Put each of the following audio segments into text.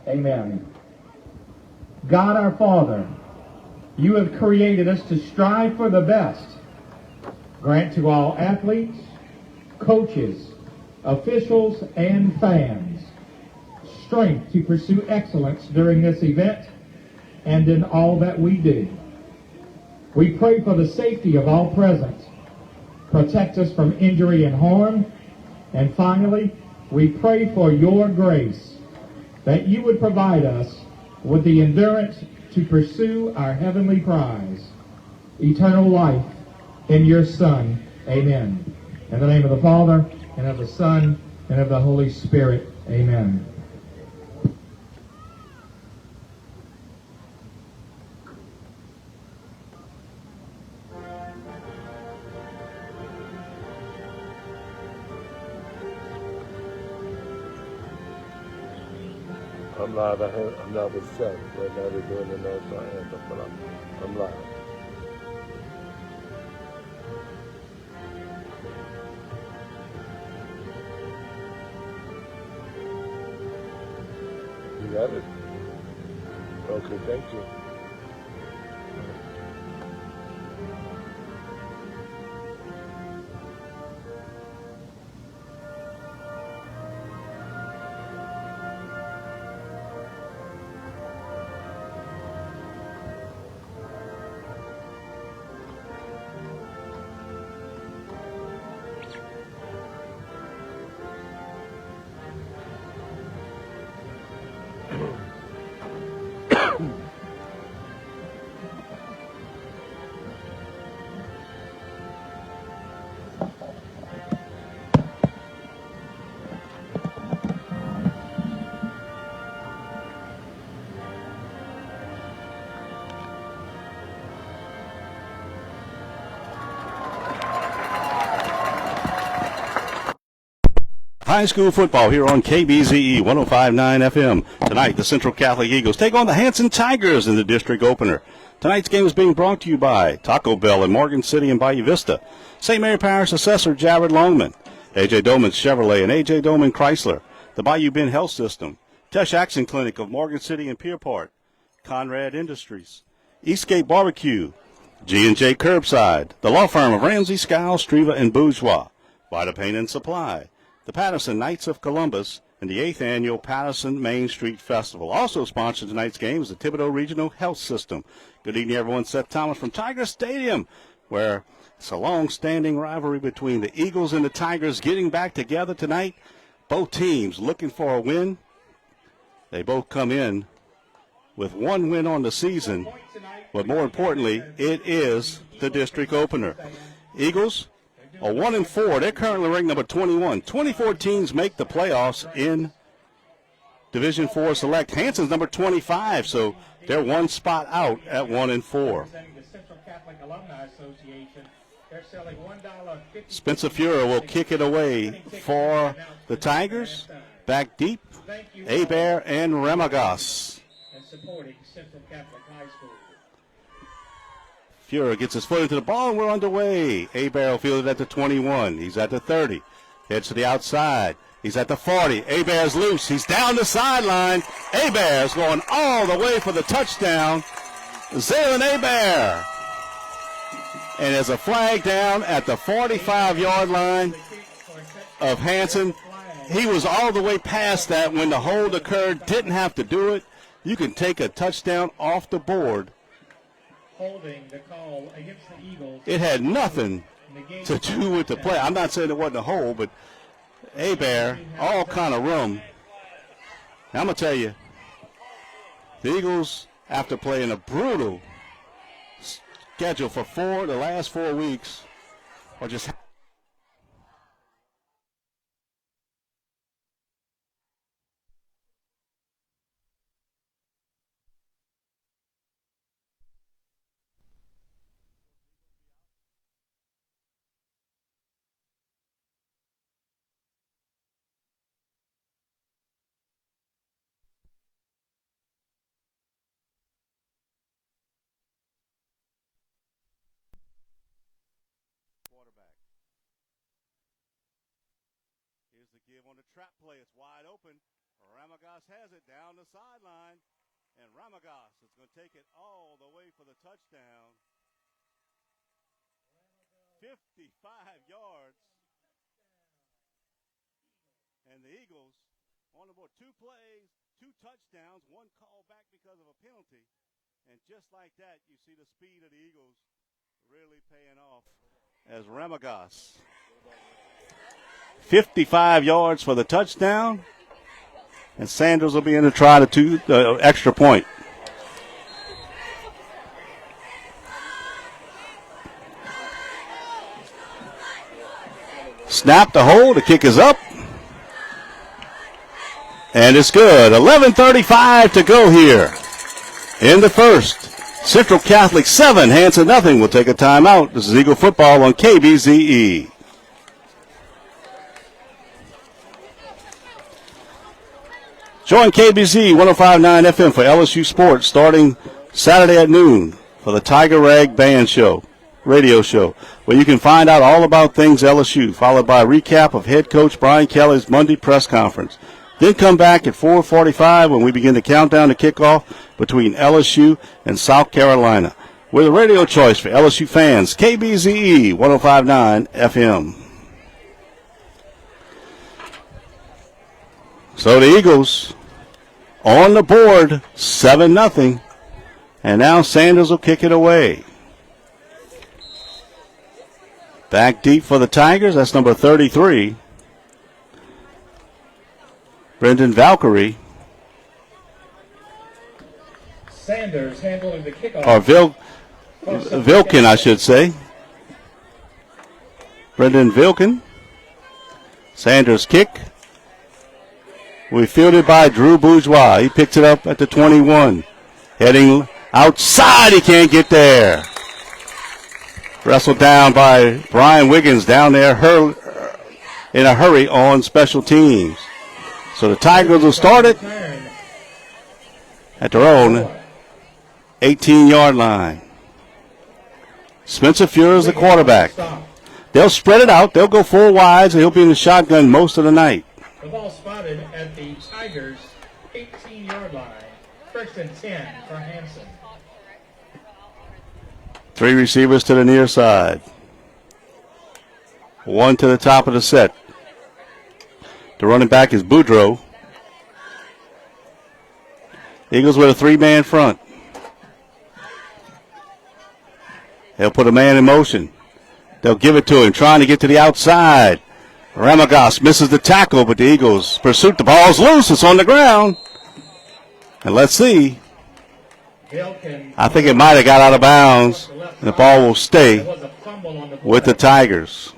Amen. God our Father, you have created us to strive for the best. Grant to all athletes, coaches, officials, and fans strength to pursue excellence during this event and in all that we do. We pray for the safety of all present. Protect us from injury and harm. And finally, we pray for your grace, that you would provide us with the endurance to pursue our heavenly prize, eternal life in your Son. Amen. In the name of the Father, and of the Son, and of the Holy Spirit. Amen. I'm live. I'm not with Seth. Right now they're doing the national anthem, but I'm live. You got it? Okay, thank you. High school football here on KBZE 105.9 FM. Tonight, the Central Catholic Eagles take on the Hanson Tigers in the district opener. Tonight's game is being brought to you by Taco Bell in Morgan City and Bayou Vista, St. Mary Parish Assessor Jared Longman, A.J. Doman Chevrolet and A.J. Doman Chrysler, the Bayou Bend Health System, Tesh Action Clinic of Morgan City and Pierpont, Conrad Industries, Eastgate Barbecue, G&J Curbside, the law firm of Ramsey, Skiles, Streva, and Bourgeois, Vita Paint and Supply, the Patterson Knights of Columbus, and the 8th Annual Patterson Main Street Festival. Also sponsoring tonight's game is the Thibodaux Regional Health System. Good evening, everyone. Seth Thomas from Tiger Stadium, where it's a long-standing rivalry between the Eagles and the Tigers getting back together tonight. Both teams looking for a win. They both come in with one win on the season, but more importantly, it is the district opener. Eagles are 1-4. They're currently ranked number 21. 24 teams make the playoffs in Division 4 Select. Hanson's number 25, so they're one spot out at 1-4. Spencer Fuhrer will kick it away for the Tigers. Back deep, Hebert and Remagas. Fuhrer gets his foot into the ball, and we're underway. Hebert will field it at the 21. He's at the 30. Heads to the outside. He's at the 40. Hebert's loose. He's down the sideline. Hebert's going all the way for the touchdown. Zaylen Hebert. And there's a flag down at the 45-yard line of Hanson. He was all the way past that when the hold occurred. Didn't have to do it. You can take a touchdown off the board. The call against the Eagles. It had nothing to do with the play. I'm not saying it wasn't a hold, but Hebert, all kind of room. Now, I'm going to tell you, the Eagles, after playing a brutal schedule for the last 4 weeks, are just quarterback. Here's the give on the trap play. It's wide open. Ramagas has it down the sideline, and Ramagas is going to take it all the way for the touchdown. 55 yards. And the Eagles on the board. 2 plays, 2 touchdowns, 1 call back because of a penalty. And just like that, you see the speed of the Eagles really paying off as Ramagas. 55 yards for the touchdown. And Sanders will be in to try the extra point. Snap the hold. The kick is up. And it's good. 11:35 to go here in the first. Central Catholic 7, Hanson nothing. We'll take a timeout. This is Eagle football on KBZE. Join KBZE 105.9 FM for LSU Sports starting Saturday at noon for the Tiger Rag Band Show, radio show, where you can find out all about things LSU, followed by a recap of head coach Brian Kelly's Monday press conference. Then come back at 4:45 when we begin the countdown to kickoff between LSU and South Carolina. We're the radio choice for LSU fans, KBZE 105.9 FM. So the Eagles on the board, 7-0. And now Sanders will kick it away. Back deep for the Tigers, that's number 33. Brendan Valkyrie. Sanders handling the kickoff. Or Vilkin, I should say. Brendan Vilkin. Sanders kick. We fielded by Drew Bourgeois. He picks it up at the 21. Heading outside, he can't get there. Wrestled down by Brian Wiggins down there in a hurry on special teams. So the Tigers will start it at their own 18-yard line. Spencer Fuhrer is the quarterback. They'll spread it out. They'll go 4 wides, and he'll be in the shotgun most of the night. The ball spotted at the Tigers' 18-yard line. First and 10 for Hanson. 3 receivers to the near side. 1 to the top of the set. The running back is Boudreaux. Eagles with a 3-man front. They'll put a man in motion. They'll give it to him, trying to get to the outside. Ramagas misses the tackle, but the Eagles pursuit. The ball's loose. It's on the ground. And let's see. I think it might have got out of bounds. And the ball will stay with the Tigers.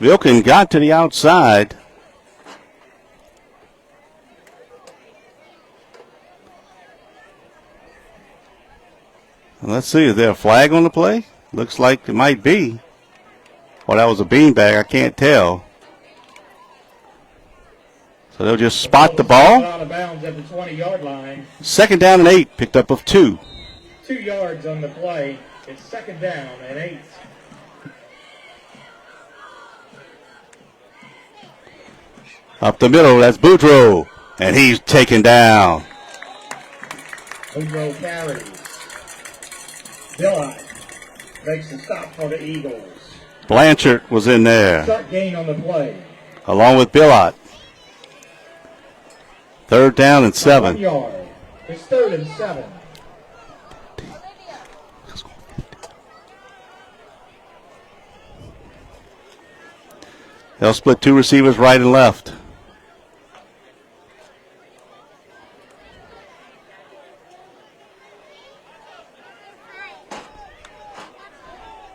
Vilkin got to the outside. And let's see, is there a flag on the play? Looks like it might be. Well, that was a beanbag. I can't tell. So they'll just spot the ball. Out of bounds at the 20-yard line. 2nd down and 8, picked up of 2. 2 yards on the play. It's 2nd down and 8. Up the middle, that's Boudreaux. And he's taken down. Boudreaux carries. Billot makes the stop for the Eagles. Blanchard was in there. Short gain on the play. Along with Billot. 3rd down and 7. 1 yard. It's 3rd and 7. They'll split 2 receivers right and left.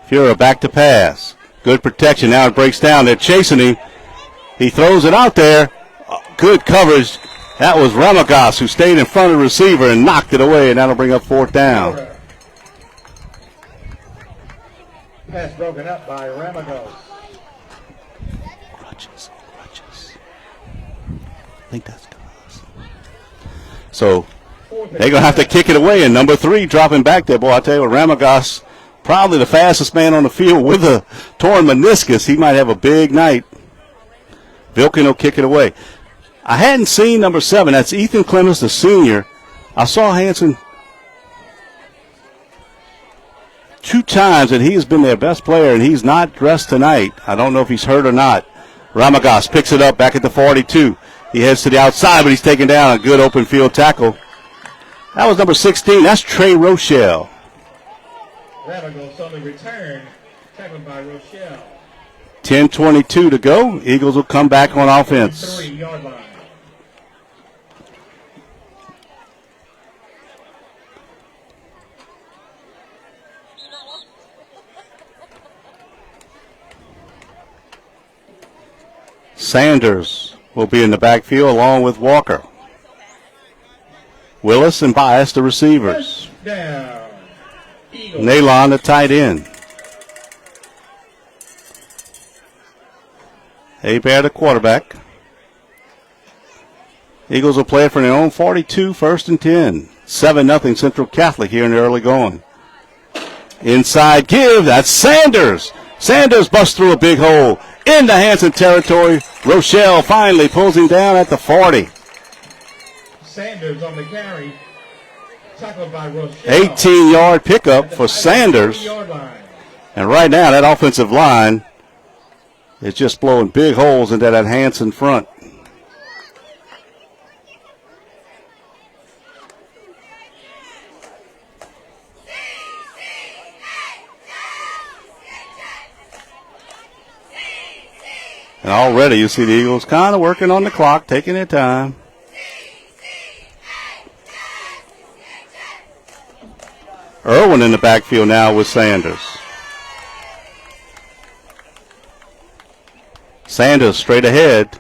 Fuhrer back to pass. Good protection. Now it breaks down. They're chasing him. He throws it out there. Good coverage. That was Ramagas who stayed in front of the receiver and knocked it away, and that'll bring up 4th down. Pass broken up by Ramagas. Crutches. I think that's us. So they're going to have to kick it away, and number 3 dropping back there. Boy, I tell you what, Ramagas, probably the fastest man on the field with a torn meniscus. He might have a big night. Vilkin will kick it away. I hadn't seen number 7. That's Ethan Clemens, the senior. I saw Hanson 2 times, and he has been their best player, and he's not dressed tonight. I don't know if he's hurt or not. Ramagas picks it up back at the 42. He heads to the outside, but he's taken down. A good open field tackle. That was number 16. That's Trey Rochelle. Ramagos on the return, tackled by Rochelle. 10:22 to go. Eagles will come back on offense. 3-yard line. Sanders will be in the backfield along with Walker. Willis and Bias, the receivers. First down. Eagles. Nalon, the tight end. Hebert, the quarterback. Eagles will play it for their own 42, 1st and 10. 7-0 Central Catholic here in the early going. Inside give, that's Sanders. Sanders busts through a big hole into Hanson territory. Rochelle finally pulls him down at the 40. Sanders on the carry, tackled by Rochelle. 18-yard pickup for Sanders. And right now that offensive line is just blowing big holes into that Hanson front. And already you see the Eagles kind of working on the clock, taking their time. Irwin in the backfield now with Sanders. Sanders straight ahead.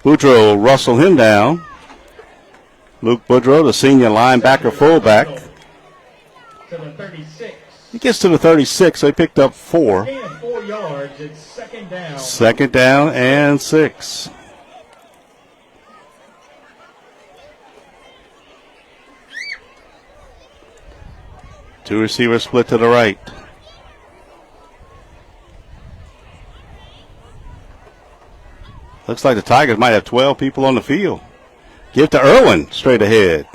Boudreaux will rustle him down. Luke Boudreaux, the senior linebacker fullback. To the 36. He gets to the 36, so he picked up 4. 4 yards, it's second down. Second down and 6. Two receivers split to the right. Looks like the Tigers might have 12 people on the field. Give to Irwin straight ahead.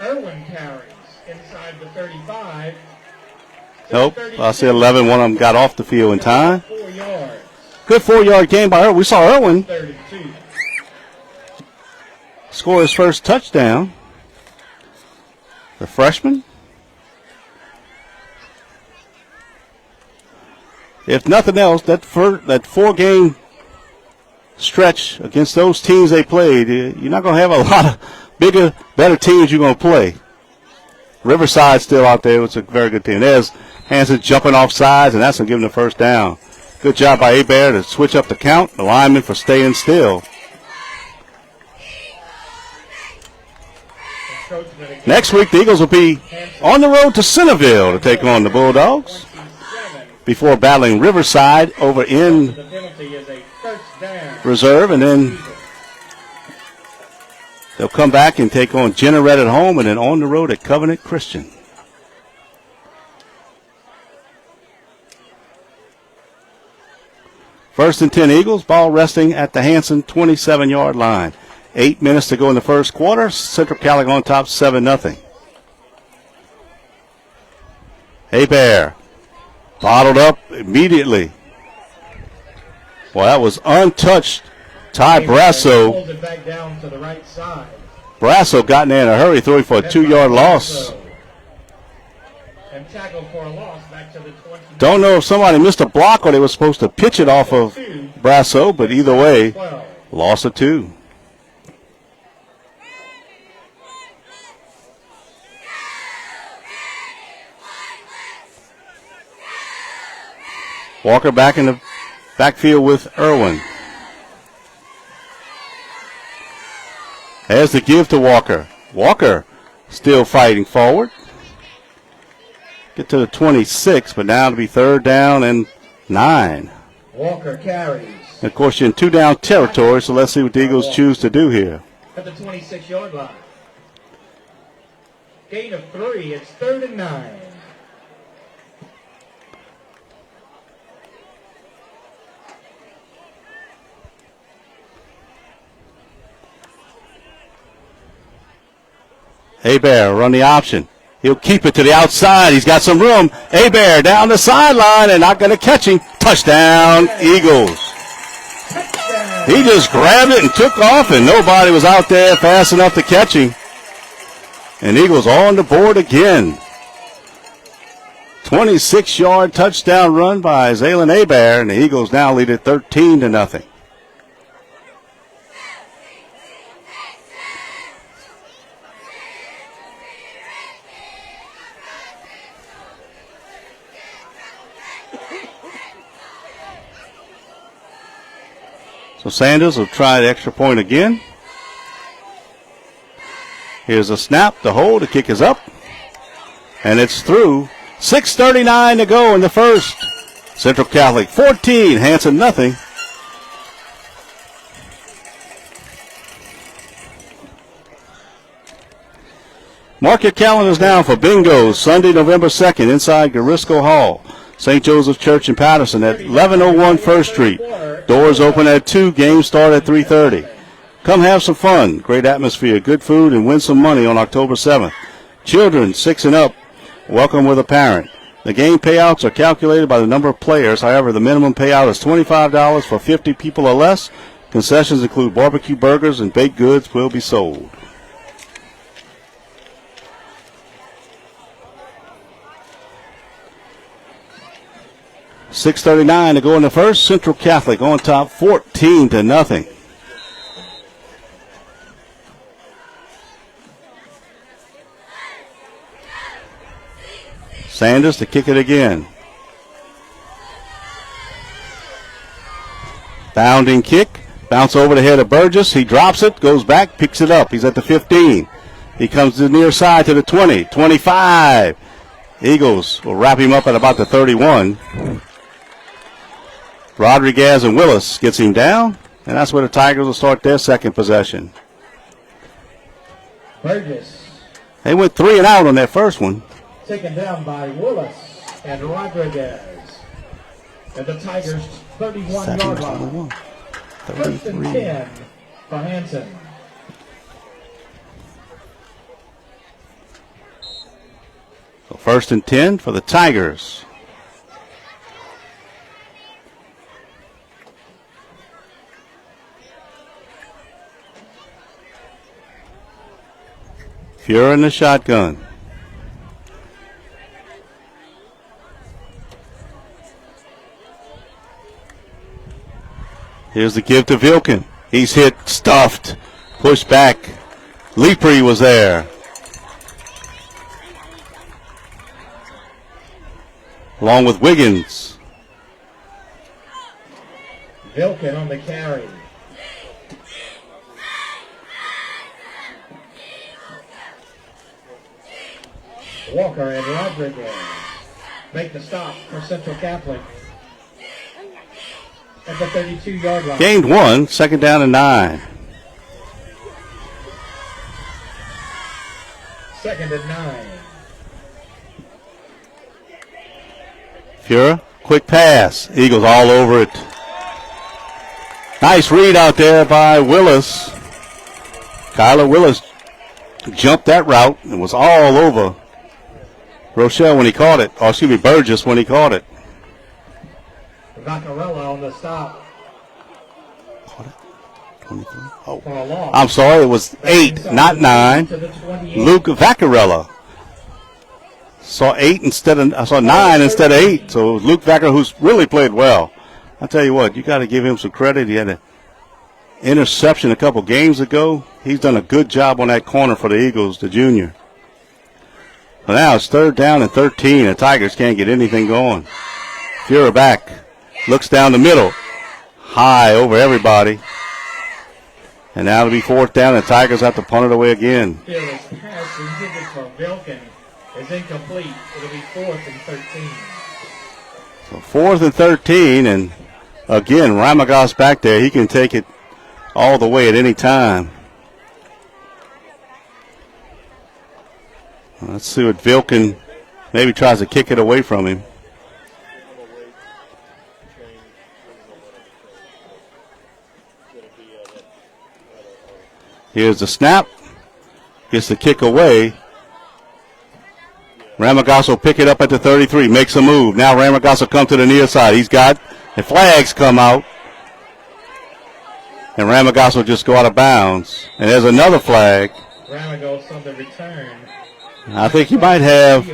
Irwin carries inside the 35. Nope, I see 11. One of them got off the field in time. 4 yards. Good 4-yard gain by Irwin. We saw Irwin 32. score his first touchdown. The freshman. If nothing else, that 4-game stretch against those teams they played, you're not going to have a lot of bigger, better teams you're going to play. Riverside's still out there. It's a very good team. There's Hanson jumping off sides, and that's going to give him the first down. Good job by Hebert to switch up the count. The lineman for staying still. Next week, the Eagles will be on the road to Centerville to take on the Bulldogs before battling Riverside over in reserve, and then they'll come back and take on Jeanneret at home and then on the road at Covenant Christian. First and 10 Eagles, ball resting at the Hanson 27-yard line. 8 minutes to go in the first quarter. Central Catholic on top 7-0. Hebert bottled up immediately. Well, that was untouched. Ty Brasso. Pulls it back down to the right side. Brasso got in there in a hurry, throwing for a 2-yard loss. And tackled for a loss back to the 20. Don't know if somebody missed a block or they were supposed to pitch it off of Brasso, but either way, loss of 2. Walker back in the backfield with Irwin. There's the give to Walker. Walker still fighting forward. Get to the 26, but now it'll be 3rd down and 9. Walker carries. And of course, you're in 2-down territory, so let's see what the Eagles choose to do here. At the 26-yard line. Gain of 3, it's 3rd and 9. Hebert run the option. He'll keep it to the outside. He's got some room. Hebert down the sideline and not going to catch him. Touchdown, Eagles. He just grabbed it and took off, and nobody was out there fast enough to catch him. And Eagles on the board again. 26-yard touchdown run by Zaylen Hebert, and the Eagles now lead it 13-0. So Sanders will try the extra point again. Here's a snap, the hold, the kick is up, and it's through. 6:39 to go in the first. Central Catholic 14, Hanson nothing. Mark your calendars now for bingo, Sunday, November 2nd, inside Garisco Hall, St. Joseph Church in Patterson at 1101 First Street. Doors open at 2, games start at 3:30. Come have some fun, great atmosphere, good food, and win some money on October 7th. Children 6 and up, welcome with a parent. The game payouts are calculated by the number of players. However, the minimum payout is $25 for 50 people or less. Concessions include barbecue burgers and baked goods will be sold. $6:39 to go in the first. Central Catholic on top 14-0. Sanders to kick it again. Bounding kick. Bounce over the head of Burgess. He drops it, goes back, picks it up. He's at the 15. He comes to the near side to the 20, 25. Eagles will wrap him up at about the 31. Rodriguez and Willis gets him down, and that's where the Tigers will start their second possession. Burgess. They went 3 and out on that first one. Taken down by Willis and Rodriguez. And the Tigers 31-yard line. First and 10 for Hanson. So first and 10 for the Tigers. Fuhrer in the shotgun. Here's the give to Vilken. He's hit, stuffed, pushed back. Leeprey was there. Along with Wiggins. Vilken on the carry. Walker and Rodriguez make the stop for Central Catholic at the 32-yard line. Gained 1, second down and 9. Second and 9. Fuhrer, quick pass. Eagles all over it. Nice read out there by Willis. Kyler Willis jumped that route and was all over Rochelle when he caught it. Or excuse me, Burgess when he caught it. Vaccarella on the stop. Caught it? 23. Oh, For a loss. I'm sorry. It was 8, not 9. Luke Vaccarella. Saw 8 instead of, I saw 9 instead of 8. So it was Luke Vaccarella, who's really played well. I'll tell you what, you got to give him some credit. He had an interception a couple games ago. He's done a good job on that corner for the Eagles, the junior. But now it's third down and 13. The Tigers can't get anything going. Fuhrer back. Looks down the middle. High over everybody. And now it'll be fourth down. The Tigers have to punt it away again. Fuhrer's pass intended for Vilken is incomplete. It'll be 4th and 13. So 4th and 13. And again, Ramagos back there. He can take it all the way at any time. Let's see what Vilken maybe tries to kick it away from him. Here's the snap. Gets the kick away. Ramagosa pick it up at the 33. Makes a move. Now Ramagosa come to the near side. He's got the flags come out. And Ramagosa will just go out of bounds. And there's another flag. Ramagosa on the return. I think he might have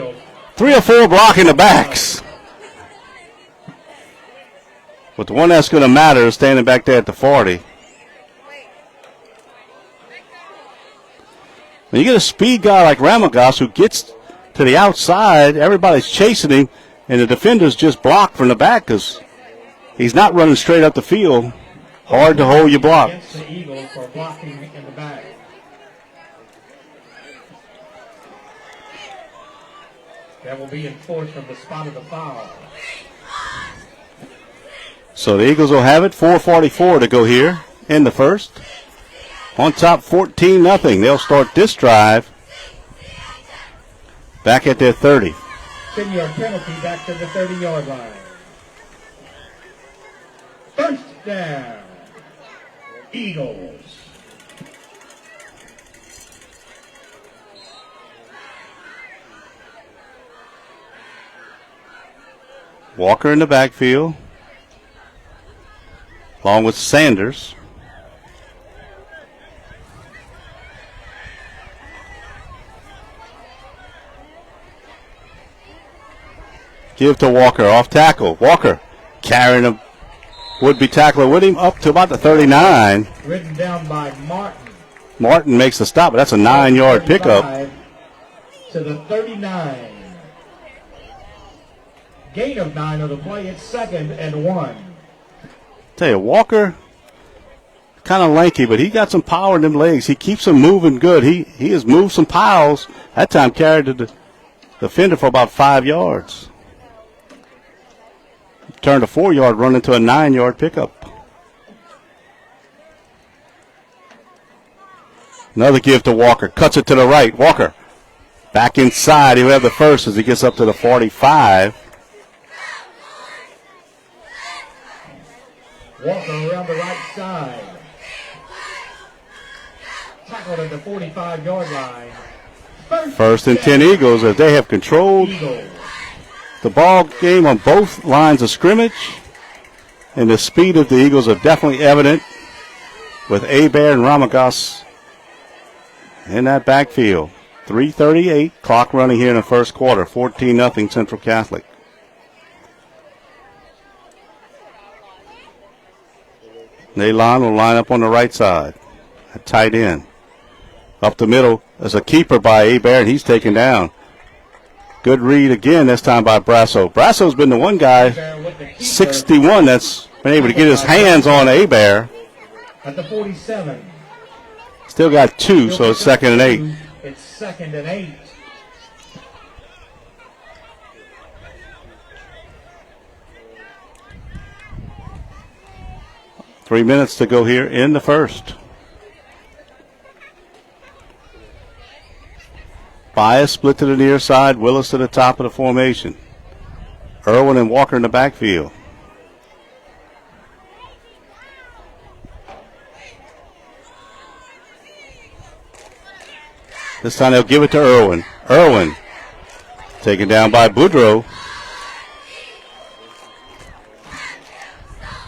3 or 4 blocking the backs. But the one that's going to matter is standing back there at the 40. When you get a speed guy like Ramagosa who gets to the outside, everybody's chasing him, and the defenders just block from the back because he's not running straight up the field. Hard to hold your block. Against the Eagles for blocking in the back. That will be enforced from the spot of the foul. So the Eagles will have it. 4:44 to go here in the first. On top 14-0. They'll start this drive back at their 30. 10-yard penalty back to the 30-yard line. First down, Eagles. Walker in the backfield, along with Sanders. Give to Walker, off tackle. Walker carrying a would-be tackler with him up to about the 39. Ridden down by Martin. Martin makes the stop, but that's a 9-yard pickup. To the 39. Gain of 9 on the play. It's 2nd and 1. Tell you, Walker, kind of lanky, but he got some power in them legs. He keeps them moving good. He has moved some piles. That time carried the defender for about 5 yards. Turned a 4-yard run into a 9-yard pickup. Another give to Walker. Cuts it to the right. Walker back inside. He'll have the first as he gets up to the 45. Walker around the right side. Tackled at the 45-yard line. First and 10 Eagles as they have controlled the ball game on both lines of scrimmage. And the speed of the Eagles are definitely evident with Hebert and Ramagosa in that backfield. 3:38, clock running here in the first quarter. 14-0 Central Catholic. Naylon will line up on the right side at tight end. Up the middle is a keeper by Hebert, and he's taken down. Good read again, this time by Brasso. Brasso's been the one guy, 61, that's been able to get his hands on Hebert. At the 47. Still got 2, so it's 2nd and 8. It's 2nd and 8. Three minutes to go here in the first. Bias split to the near side. Willis to the top of the formation. Irwin and Walker in the backfield. This time they'll give it to Irwin. Irwin taken down by Boudreaux.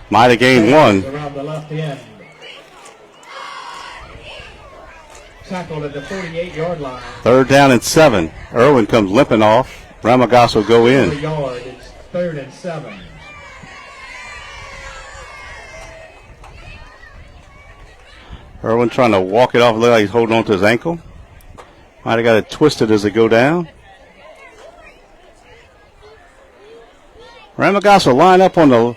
Might have gained 1. Around the left end. Tackled at the 48-yard line. 3rd down and 7. Irwin comes limping off. Ramagosa will go in. Yard. It's 3rd and 7. Irwin trying to walk it off, look like he's holding on to his ankle. Might have got it twisted as they go down. Ramagosa will line up on the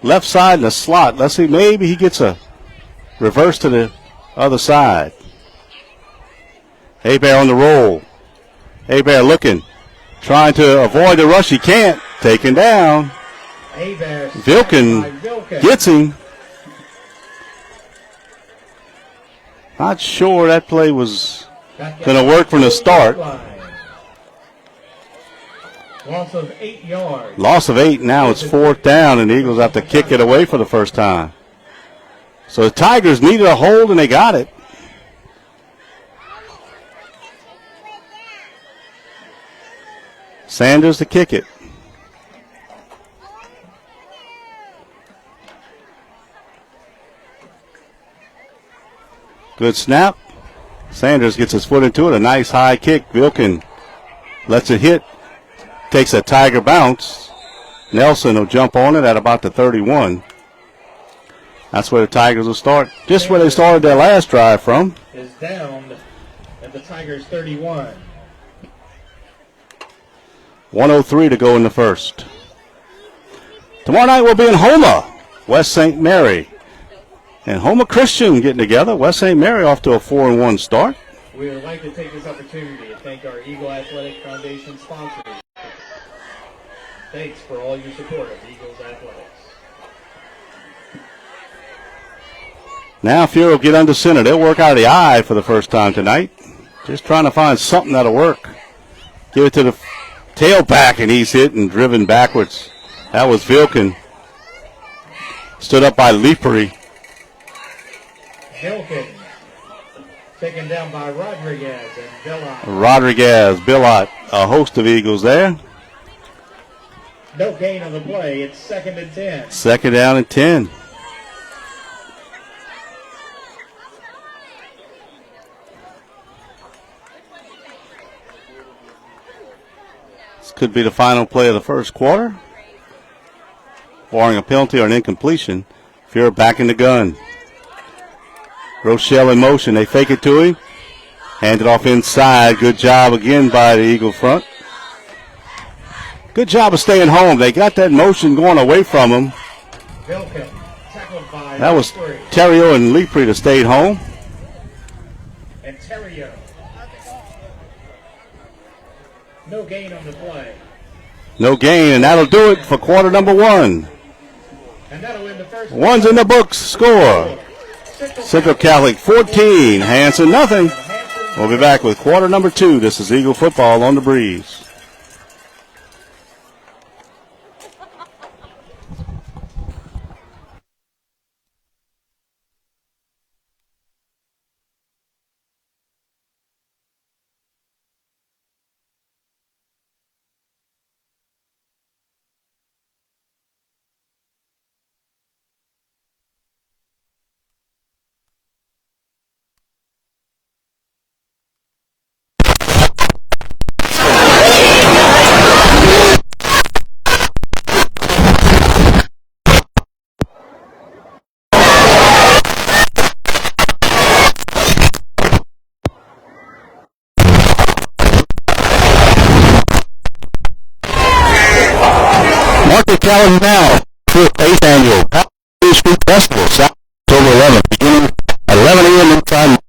left side in the slot. Let's see, maybe he gets a reverse to the other side. Hebert on the roll. Hebert looking, trying to avoid the rush. He can't. Taken down. Vilken gets him. Not sure that play was going to work from the start. Loss of 8 yards. Loss of 8. Now it's 4th down, and the Eagles have to kick it away for the first time. So the Tigers needed a hold, and they got it. Sanders to kick it. Good snap. Sanders gets his foot into it. A nice high kick. Vilkin lets it hit. Takes a Tiger bounce. Nelson will jump on it at about the 31. That's where the Tigers will start. Just where they started their last drive from. Is down at the Tigers 31. 1:03 to go in the first. Tomorrow night we'll be in Houma, West St. Mary. And Houma Christian getting together. West St. Mary off to a 4-1 start. We would like to take this opportunity to thank our Eagle Athletic Foundation sponsors. Thanks for all your support of Eagles Athletics. Now Fury will get under center. They'll work out of the eye for the first time tonight. Just trying to find something that'll work. Give it to the tailback, and he's hit and driven backwards. That was Vilkin. Stood up by Leapery. Vilkin taken down by Rodriguez and Billot. Rodriguez, Billot, a host of Eagles there. No gain on the play. It's 2nd and 10. Second down and 10. This could be the final play of the first quarter. Barring a penalty or an incompletion. Fuhrer back in the gun. Rochelle in motion. They fake it to him. Hand it off inside. Good job again by the Eagle front. Good job of staying home. They got that motion going away from them. Vilkin tackled by That was Leapery. Terrio and Leapery that stayed home. And Terrio. No gain on the play. No gain, and that'll do it for quarter number one. And that'll win the first. One's in the books. Score. Central Catholic 14, Hanson nothing. We'll be back with quarter number two. This is Eagle football on the breeze. Calendar now for 8th annual Street Festival, October 11th, beginning at 11 a.m. inside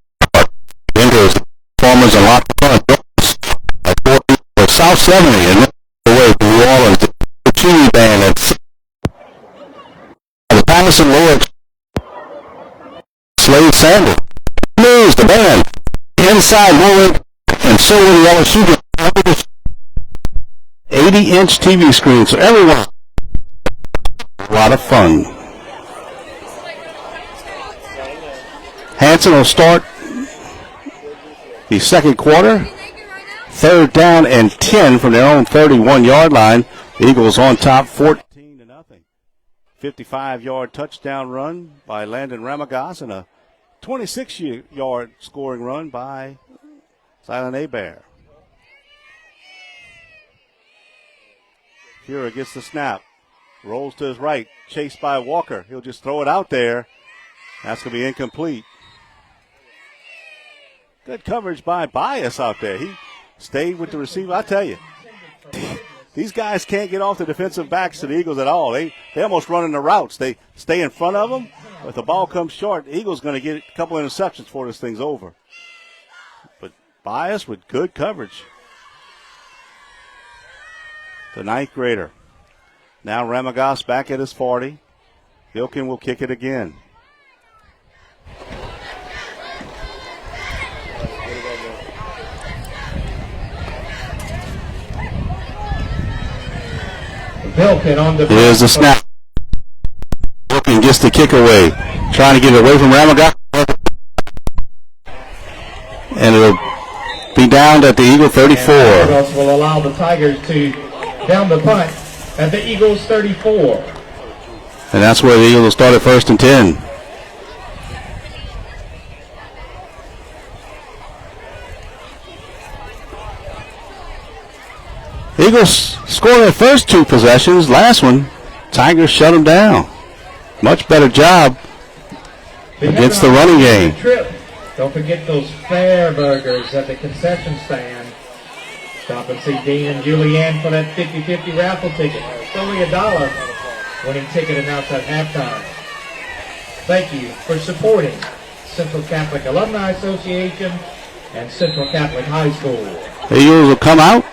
Windows, performers and lock the front doors at 4 for South 70 and away from New Orleans. The Chini Band at the Patterson Lower Slade Sandal. News, the band, inside Lower, and so will the LSU 80-inch TV screen, so everyone. A lot of fun. Hanson will start the second quarter. 3rd down and 10 from their own 31-yard line. The Eagles on top 14-0. 55-yard touchdown run by Landon Ramagas and a 26-yard scoring run by Silent Abear. Fuhrer gets the snap. Rolls to his right, chased by Walker. He'll just throw it out there. That's going to be incomplete. Good coverage by Bias out there. He stayed with the receiver. I tell you, these guys can't get off the defensive backs to the Eagles at all. They almost run in the routes. They stay in front of them. If the ball comes short, the Eagles going to get a couple interceptions before this thing's over. But Bias with good coverage. The 9th grader. Now Ramagas back at his 40. Vilkin will kick it again. Vilkin on the. Here's the snap. Vilkin gets the kick away. Trying to get it away from Ramagas. And it'll be be downed at the Eagle 34. And Ramos will allow the Tigers to down the punt at the Eagles 34. And that's where the Eagles will start at 1st and 10. Eagles scored their first 2 possessions. Last one, Tigers shut them down. Much better job against the running game. Don't forget those fair burgers at the concession stand. Stop and see Dean and Julianne for that 50-50 raffle ticket. It's only $1. Winning ticket announced at halftime. Thank you for supporting Central Catholic Alumni Association and Central Catholic High School. The Eagles will come out.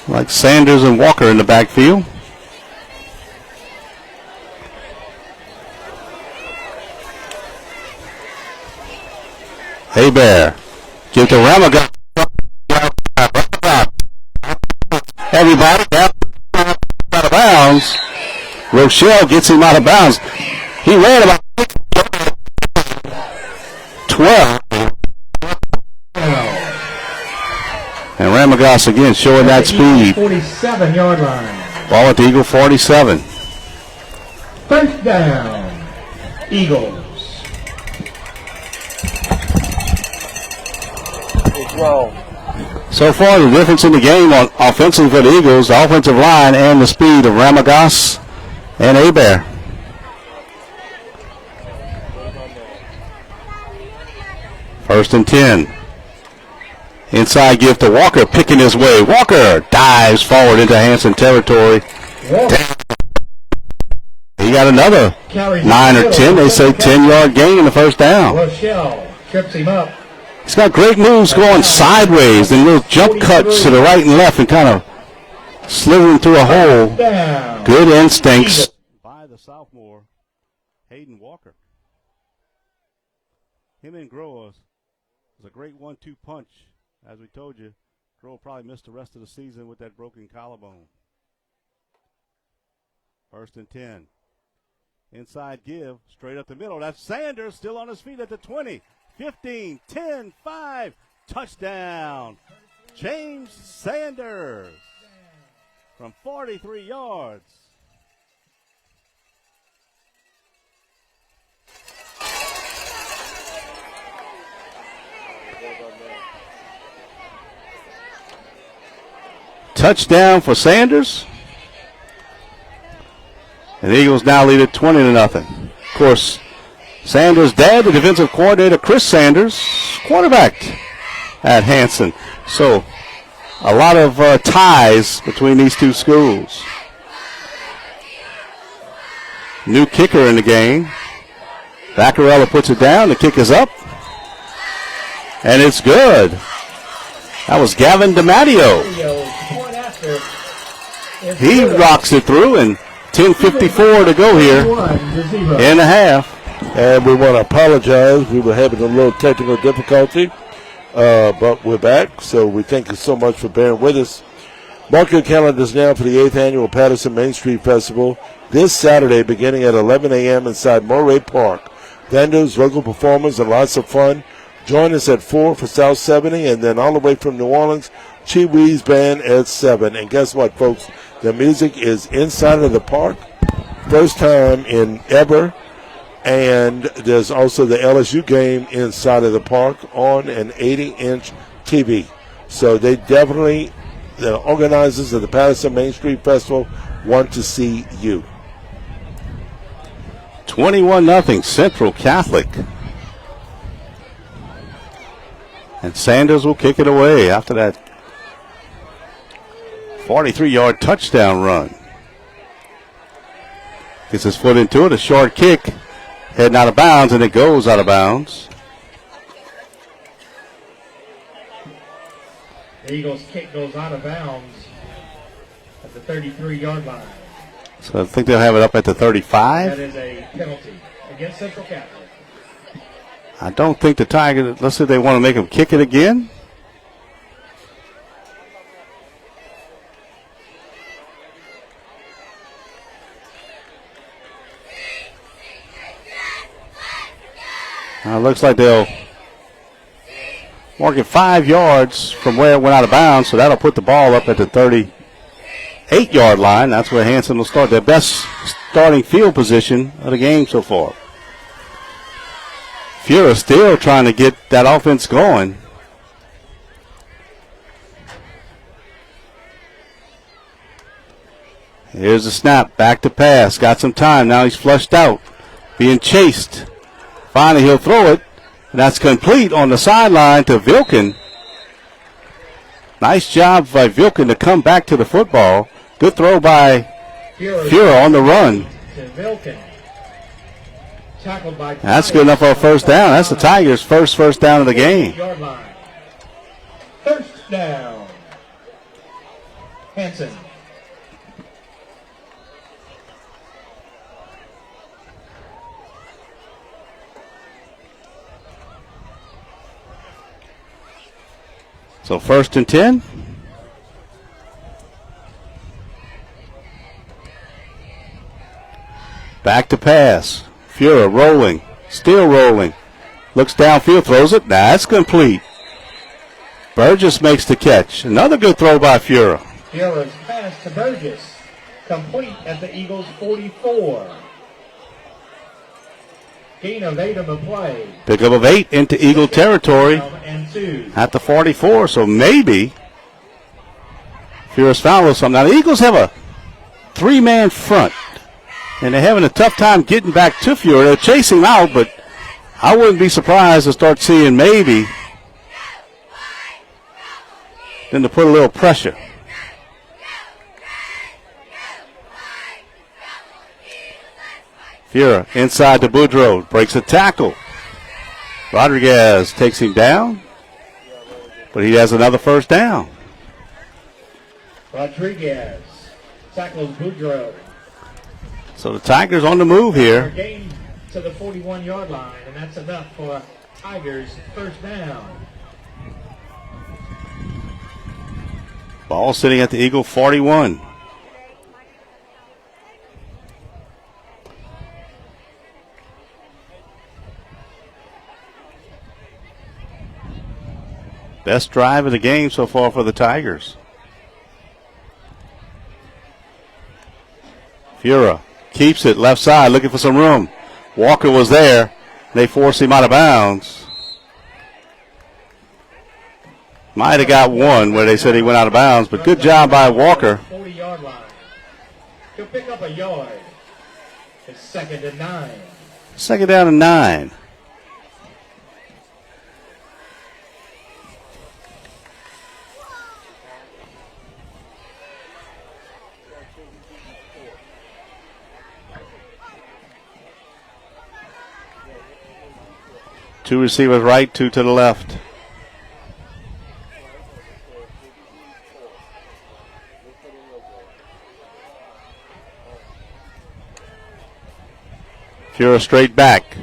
Like Sanders and Walker in the backfield. Bear. Give to Ramaga. Everybody out of bounds. Rochelle gets him out of bounds. He ran about 12. And Ramagas again showing that speed. 47-yard line. Ball at the Eagle 47. First down, Eagles. So far, the difference in the game on offensively for the Eagles, the offensive line and the speed of Ramagas and Abear. First and 10. Inside give to Walker, picking his way. Walker dives forward into Hanson territory. He got another 9 or 10. They say 10-yard gain in the first down. Rochelle trips him up. He's got great moves going sideways and little jump cuts to the right and left and kind of slithering through a hole. Good instincts by the sophomore, Hayden Walker. Him and Groves was a great 1-2 punch. As we told you, Groves probably missed the rest of the season with that broken collarbone. First and 10. Inside give, straight up the middle. That's Sanders still on his feet at the 20. 15, 10, 5, touchdown. James Sanders from 43 yards. Touchdown for Sanders. And the Eagles now lead it 20-0. Of course, Sanders' dad, the defensive coordinator, Chris Sanders, quarterbacked at Hanson. So a lot of ties between these two schools. New kicker in the game. Vaccarella puts it down. The kick is up. And it's good. That was Gavin DiMatteo. He rocks it through, and 10:54 to go here in the half. And we want to apologize. We were having a little technical difficulty, but we're back. So we thank you so much for bearing with us. Mark your calendars now for the 8th Annual Patterson Main Street Festival this Saturday beginning at 11 a.m. inside Moray Park. Vendors, local performers, and lots of fun. Join us at 4 for South 70, and then all the way from New Orleans, Chi Wee's Band at 7. And guess what, folks? The music is inside of the park. First time in ever. And there's also the LSU game inside of the park on an 80-inch TV. So they definitely, the organizers of the Patterson Main Street Festival, want to see you. 21-0 Central Catholic. And Sanders will kick it away after that 43-yard touchdown run. Gets his foot into it, a short kick. Heading out of bounds, and it goes out of bounds. The Eagles' kick goes out of bounds at the 33-yard line. So I think they'll have it up at the 35. That is a penalty against Central Catholic. I don't think the Tigers, let's see if they want to make them kick it again. Looks like they'll Marking 5 yards from where it went out of bounds, so that'll put the ball up at the 38-yard line. That's where Hanson will start. Their best starting field position of the game so far. Fura still trying to get that offense going. Here's the snap. Back to pass. Got some time. Now he's flushed out. Being chased. Finally, he'll throw it. And that's complete on the sideline to Vilken. Nice job by Vilken to come back to the football. Good throw by Fura on the run. That's good enough for a first down. That's the Tigers' first down of the game. First down. Hanson. So 1st and 10. Back to pass. Fura rolling. Still rolling. Looks downfield, throws it. That's complete. Burgess makes the catch. Another good throw by Fura. Fura's pass to Burgess. Complete at the Eagles' 44. Gain of 8 on the play. Pickup of 8 into Eagle territory at the 44, so maybe Fura's foul with something. Now the Eagles have a 3-man front, and they're having a tough time getting back to Fura. They're chasing him out, but I wouldn't be surprised to start seeing maybe then to put a little pressure. Fura inside to Boudreaux, breaks a tackle. Rodriguez takes him down, but he has another first down. Rodriguez tackles Boudreaux. So the Tigers on the move here. Gain to the 41-yard line, and that's enough for Tigers' first down. Ball sitting at the Eagle 41. Best drive of the game so far for the Tigers. Fura keeps it left side, looking for some room. Walker was there. They force him out of bounds. Might have got one where they said he went out of bounds, but good job by Walker. 40-yard line. He'll pick up a yard. It's 2nd and 9. 2nd down and 9. Two receivers right, two to the left. Fura straight back.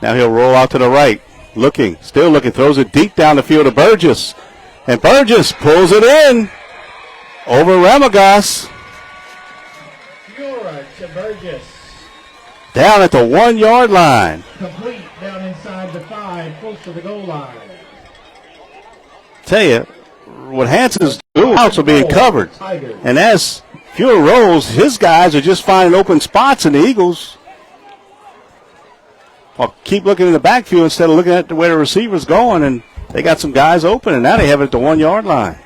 Now he'll roll out to the right. Looking, still looking, throws it deep down the field to Burgess. And Burgess pulls it in over Ramagas. Fura to Burgess. Down at the 1-yard line. Complete down inside the 5, close to the goal line. Tell you, what Hanson's doing, outs are being covered. And as Fura rolls, his guys are just finding open spots, and the Eagles will keep looking in the backfield instead of looking at where the receiver's going, and they got some guys open, and now they have it at the 1-yard line.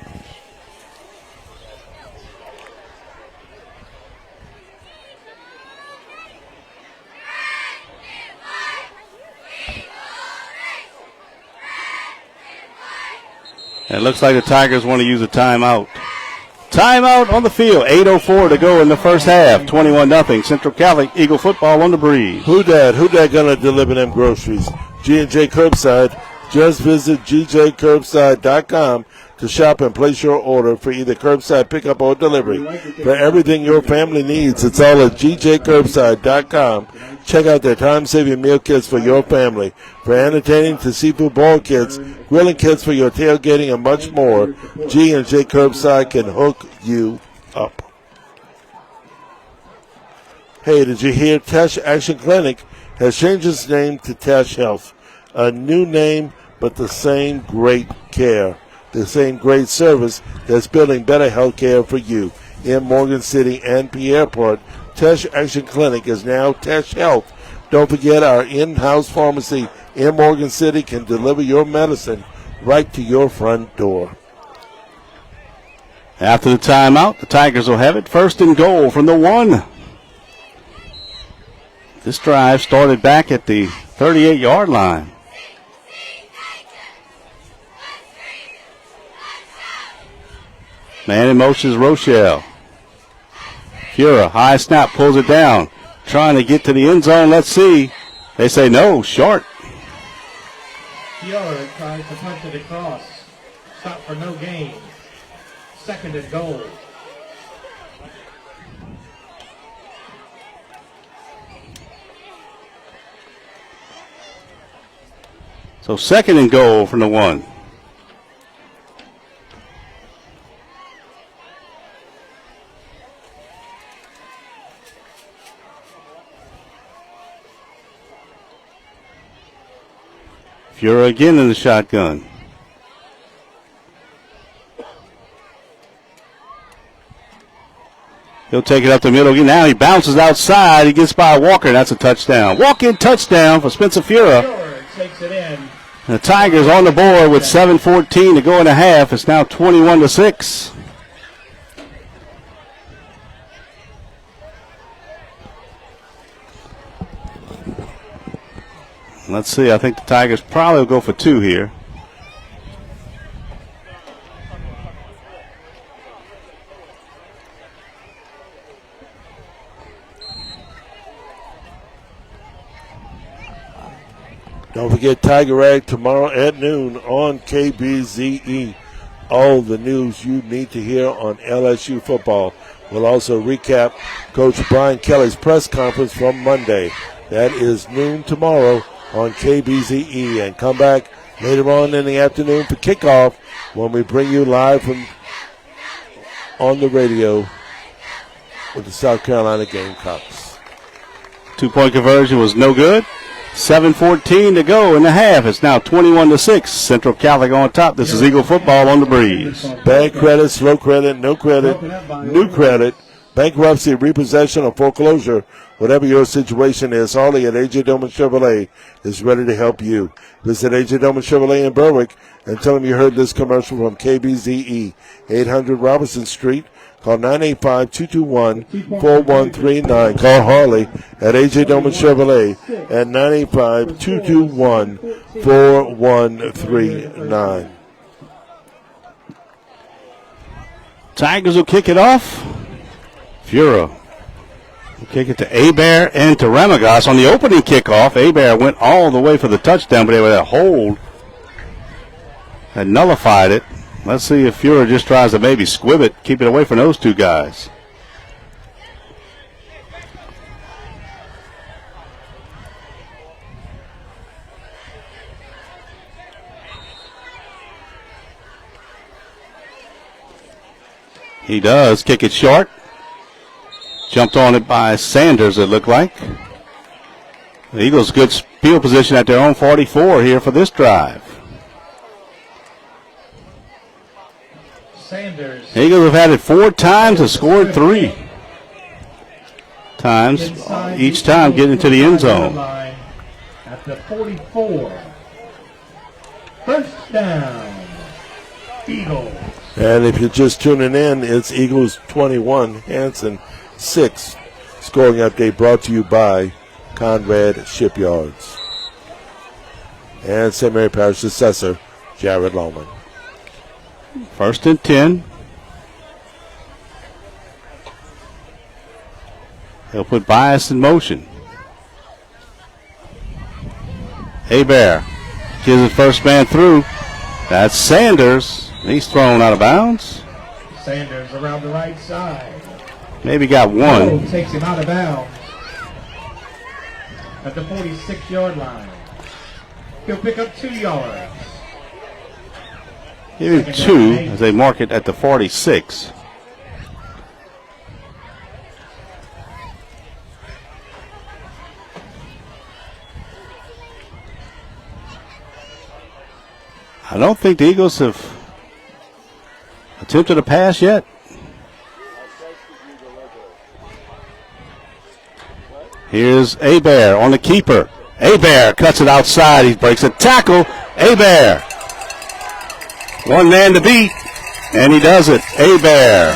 And it looks like the Tigers want to use a timeout. Timeout on the field. 8:04 to go in the first half. 21-0. Central Catholic Eagle football on the breeze. Who dat gonna deliver them groceries? G&J Curbside. Just visit gjcurbside.com to shop and place your order for either curbside pickup or delivery. For everything your family needs, it's all at gjcurbside.com. Check out their time-saving meal kits for your family. For entertaining to seafood boil kits, grilling kits for your tailgating, and much more, G&J Curbside can hook you up. Hey, did you hear Tesh Action Clinic has changed its name to Tesh Health? A new name but the same great care, the same great service that's building better health care for you. In Morgan City and Pierreport, Tesh Action Clinic is now Tesh Health. Don't forget our in-house pharmacy in Morgan City can deliver your medicine right to your front door. After the timeout, the Tigers will have it 1st and goal from the 1. This drive started back at the 38-yard line. Man in motion is Rochelle. Fura, high snap, pulls it down. Trying to get to the end zone. Let's see. They say no, short. Fura tries to punch it across. Shot for no gain. 2nd and goal. So 2nd and goal from the 1. Fura again in the shotgun. He'll take it up the middle again. Now he bounces outside. He gets by Walker. That's a touchdown. Walk-in touchdown for Spencer Fura. Fura takes it in. The Tigers on the board with 7:14 to go in the half. It's now 21-6. Let's see. I think the Tigers probably will go for 2 here. Don't forget Tiger Rag tomorrow at noon on KBZE. All the news you need to hear on LSU football. We'll also recap Coach Brian Kelly's press conference from Monday. That is noon tomorrow on KBZE. And come back later on in the afternoon for kickoff when we bring you live from on the radio with the South Carolina Gamecocks. 2-point conversion was no good. 7:14 to go in the half. It's now 21-6. Central Catholic on top. This is Eagle football on the breeze. Bad credit, slow credit, no credit, new credit, bankruptcy, repossession, or foreclosure. Whatever your situation is, Harley at A.J. Doman Chevrolet is ready to help you. Visit A.J. Doman Chevrolet in Berwick and tell them you heard this commercial from KBZE. 800 Robinson Street. Call 985-221-4139. Call Harley at A.J. Doman Chevrolet at 985-221-4139. Tigers will kick it off. Fura will kick it to Hebert and to Ramagas on the opening kickoff. Hebert went all the way for the touchdown, but they were that hold had nullified it. Let's see if Fura just tries to maybe squib it, keep it away from those two guys. He does kick it short. Jumped on it by Sanders, it looked like. The Eagles good field position at their own 44 here for this drive. Sanders. The Eagles have had it 4 times and scored 3 times, each time getting to the end zone. At the 44. First down. Eagles. And if you're just tuning in, it's Eagles 21, Hanson 6. Scoring update brought to you by Conrad Shipyards. And St. Mary Parish Assessor, Jared Lohman. 1st and 10. He'll put Bias in motion. Hebert gives his first man through. That's Sanders. He's thrown out of bounds. Sanders around the right side. Maybe got one. Takes him out of bounds at the 46-yard line. He'll pick up 2 yards. Maybe 2 as they mark it at the 46. I don't think the Eagles have attempted a pass yet. Here's Abear on the keeper. Abear cuts it outside. He breaks a tackle. Abear. One man to beat, and he does it. Abear.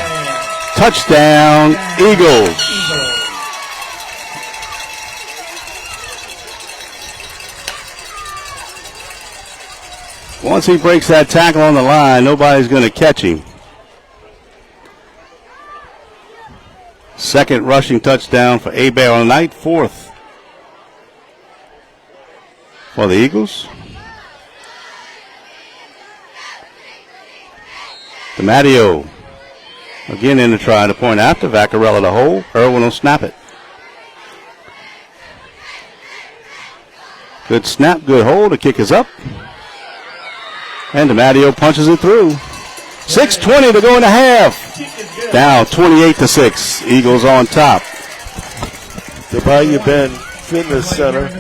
Touchdown, Eagles. Once he breaks that tackle on the line, nobody's going to catch him. Second rushing touchdown for Abear on the night. Fourth for the Eagles. DiMatteo again in the try to point after. Vaccarella to hold. Irwin will snap it. Good snap, good hold. The kick is up. And DiMatteo punches it through. 6:20 to go in the half. Down 28-6. Eagles on top. The Bayou Bend Fitness Center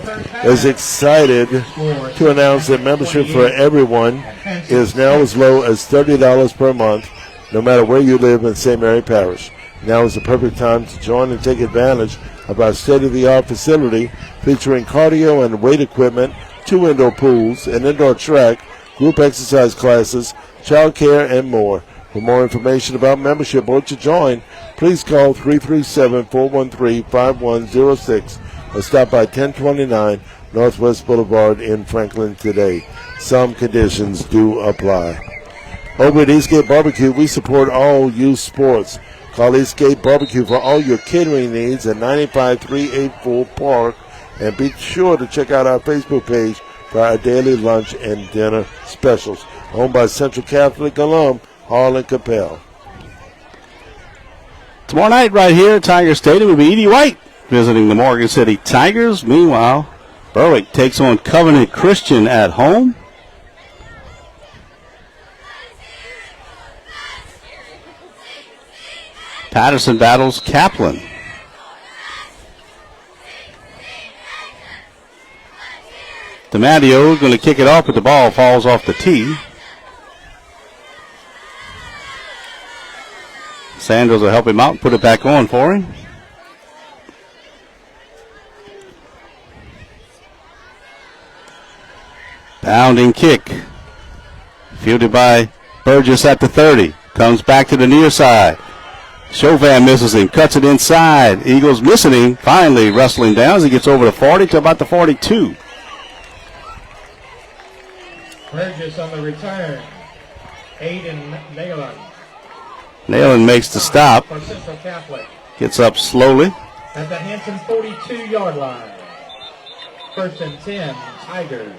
is excited to announce that membership for everyone is now as low as $30 per month, no matter where you live in St. Mary Parish. Now is the perfect time to join and take advantage of our state-of-the-art facility featuring cardio and weight equipment, 2 indoor pools, an indoor track, group exercise classes, child care, and more. For more information about membership or to join, please call 337-413-5106 or stop by 1029 Northwest Boulevard in Franklin today. Some conditions do apply. Over at Eastgate Barbecue, we support all youth sports. Call Eastgate Barbecue for all your catering needs at 95384 Park, and be sure to check out our Facebook page for our daily lunch and dinner specials. Owned by Central Catholic alum Harlan Capel. Tomorrow night right here at Tiger Stadium will be Edie White visiting the Morgan City Tigers. Meanwhile, Berwick takes on Covenant Christian at home. Patterson battles Kaplan. DiMatteo is going to kick it off, but the ball falls off the tee. Sanders will help him out and put it back on for him. Pounding kick. Fielded by Burgess at the 30. Comes back to the near side. Chauvin misses him, cuts it inside. Eagles missing him, finally wrestling down as he gets over the 40 to about the 42. Burgess on the return. Aiden Nayland. Nayland makes the stop. For Central Catholic. Gets up slowly. At the Hanson 42-yard line. 1st and 10, Tigers.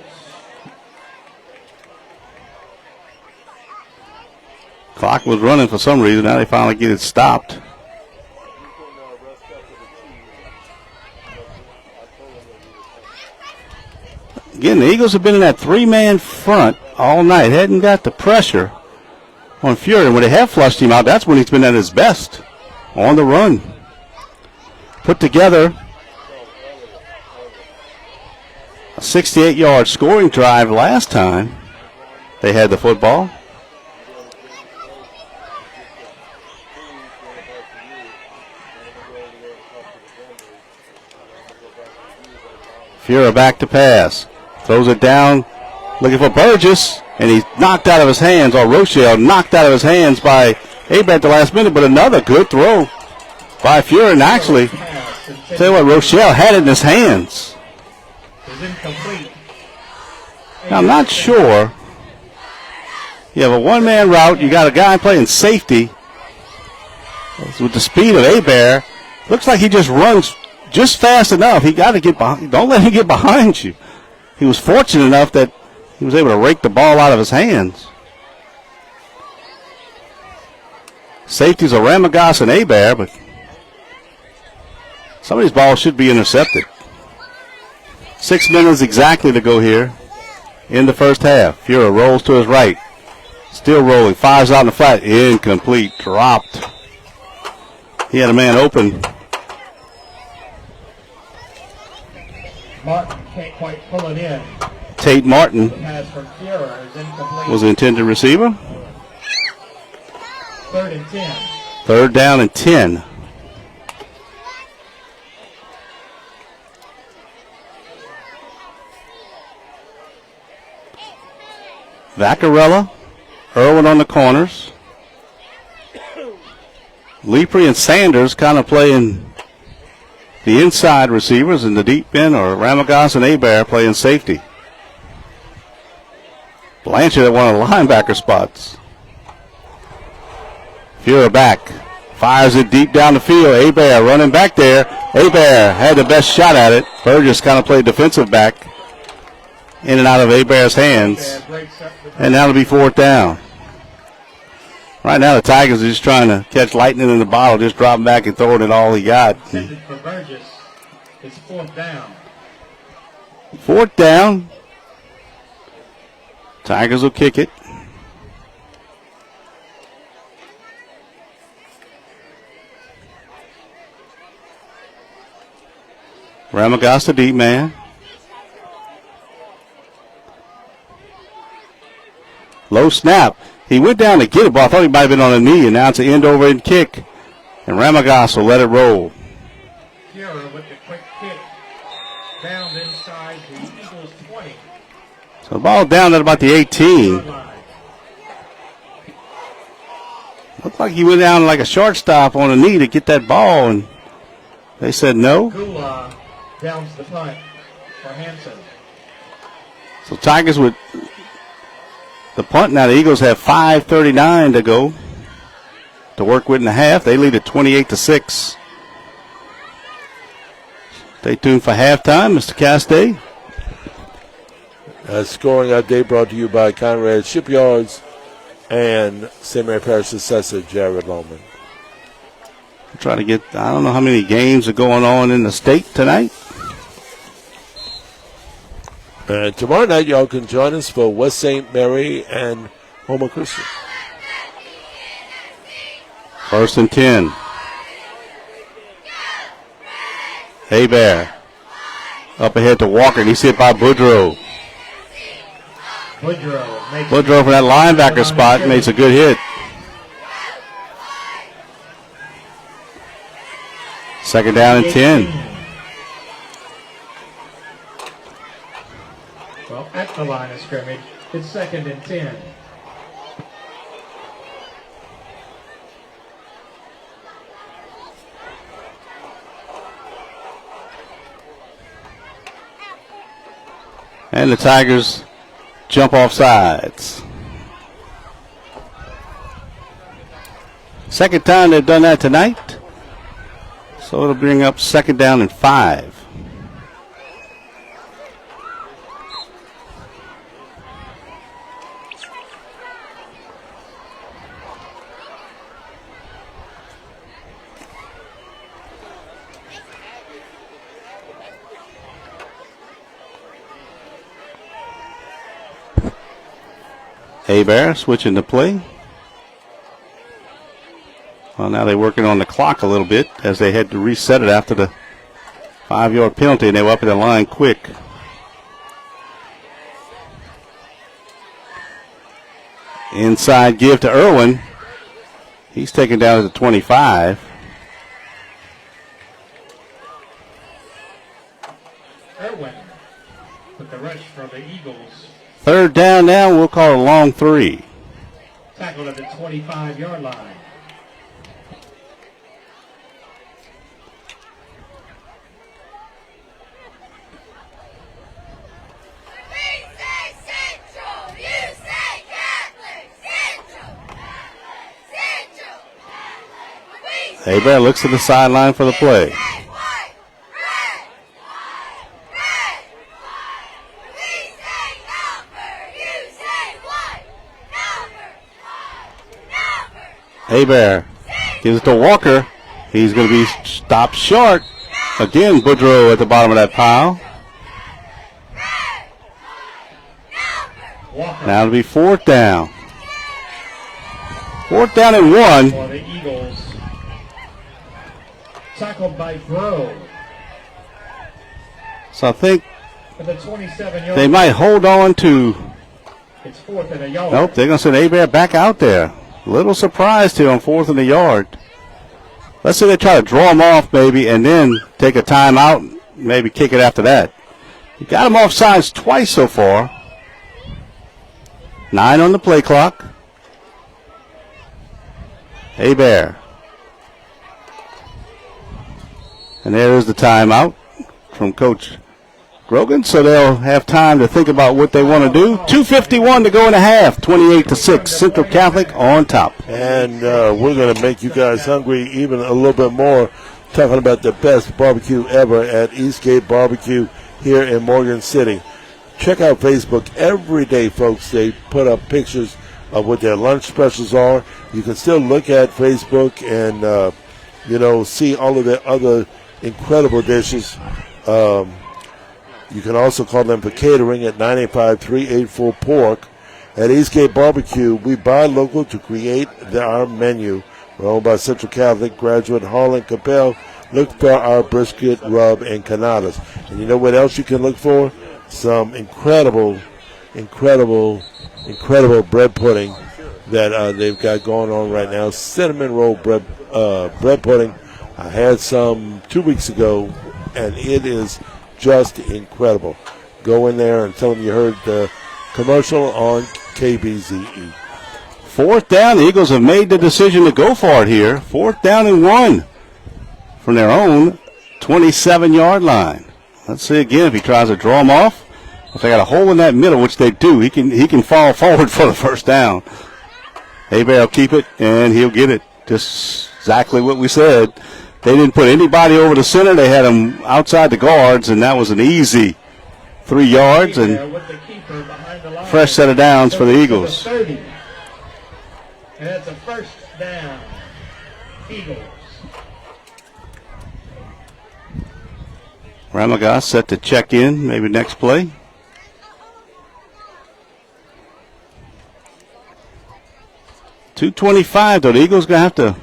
Clock was running for some reason. Now they finally get it stopped. Again, the Eagles have been in that 3-man front all night. Hadn't got the pressure on Fury. And when they have flushed him out, that's when he's been at his best. On the run. Put together a 68-yard scoring drive last time they had the football. Fury back to pass. Throws it down, looking for Burgess, and he's knocked out of his hands, or Rochelle knocked out of his hands by Abe at the last minute, but another good throw by Fury. And actually, tell you what, Rochelle had it in his hands. Now, I'm not sure. You have a one-man route. You got a guy playing safety. With the speed of Abear, looks like he just runs just fast enough. He got to get behind. Don't let him get behind you. He was fortunate enough that he was able to rake the ball out of his hands. Safeties are Ramagas and Abear, but some of these balls should be intercepted. 6 minutes exactly to go here in the first half. Fury rolls to his right. Still rolling. Fires out in the flat. Incomplete. Dropped. He had a man open. Martin can't quite pull it in. Tate Martin Pass from Kiera is incomplete. was the intended receiver. 3rd and 10. Third down and 10. Vaccarella, Irwin on the corners. Lepre and Sanders kind of playing the inside receivers, and the deep end, or Ramagas and Abear playing safety. Blanchard at one of the linebacker spots. Fuhrer back. Fires it deep down the field. Abear running back there. Abear had the best shot at it. Burgess kind of played defensive back. In and out of Abear's hands. And now it'll be 4th down. Right now the Tigers are just trying to catch lightning in the bottle, just dropping back and throwing it all he got. For Burgess, it's 4th down. 4th down. Tigers will kick it. Ramagasta deep man. Low snap. He went down to get it, but I thought he might have been on a knee, and now it's an end-over-end kick. And Ramagasta will let it roll. Kiera with the quick kick. Down inside the Eagles 20. So the ball down at about the 18. Looked like he went down like a shortstop on a knee to get that ball, and they said no. Gula downs the punt for Hanson. So Tigers with the punt now. The Eagles have 5:39 to go to work with in the half. They lead at 28-6. Stay tuned for halftime, Mr. Castay. Scoring update brought to you by Conrad Shipyards and St. Mary Parish Assessor Jared Loman. Try to get, I don't know how many games are going on in the state tonight. And tomorrow night, y'all can join us for West St. Mary and Homer Christian. 1st and 10. Abear up ahead to Walker, and he's hit by Boudreaux. Boudreaux from that linebacker spot makes a good hit. 2nd down and 10. Well, at the line of scrimmage, it's 2nd and 10. And the Tigers jump off sides. Second time they've done that tonight. So it'll bring up 2nd down and 5. Abear switching the play. Well, now they're working on the clock a little bit as they had to reset it after the 5-yard penalty, and they were up at the line quick. Inside give to Irwin. He's taken down at the 25. Irwin with the rush for the Eagles. 3rd down now, we'll call it a long 3. Tackled at the 25-yard line. Abear looks to the sideline for the play. Abear gives it to Walker. He's going to be stopped short. Again, Boudreaux at the bottom of that pile. Now it'll be 4th down. 4th down and 1. For the Eagles. Tackled by Bro. So I think For the 27-yard. They might hold on to. It's 4th and a yard. Nope, they're going to send Hebert back out there. Little surprised here on 4th and a yard. Let's say they try to draw him off maybe and then take a timeout, maybe kick it after that. You got him off sides twice so far. 9 on the play clock. Hebert. And there's the timeout from Coach Grogan, so they'll have time to think about what they want to do. 2:51 to go in a half, 28-6, Central Catholic on top. And we're going to make you guys hungry even a little bit more, talking about the best barbecue ever at Eastgate Barbecue here in Morgan City. Check out Facebook every day, folks. They put up pictures of what their lunch specials are. You can still look at Facebook and, see all of their other incredible dishes. You can also call them for catering at 985-384-PORK. At Eastgate Barbecue, we buy local to create our menu. We're owned by Central Catholic, Graduate, Harlan, Capel. Look for our brisket, rub, and canadas. And you know what else you can look for? Some incredible bread pudding that they've got going on right now. Cinnamon roll bread pudding. I had some 2 weeks ago, and it is just incredible. Go in there and tell them you heard the commercial on KBZE. 4th down. The Eagles have made the decision to go for it here. 4th down and 1 from their own 27-yard line. Let's see again if he tries to draw them off. If they got a hole in that middle, which they do, he can fall forward for the first down. Hebert will keep it, and he'll get it. Just exactly what we said. They didn't put anybody over the center. They had them outside the guards, and that was an easy 3 yards and fresh set of downs for the Eagles. And that's a first down. Eagles. Ramagas set to check in, maybe next play. .225 though. The Eagles going to have to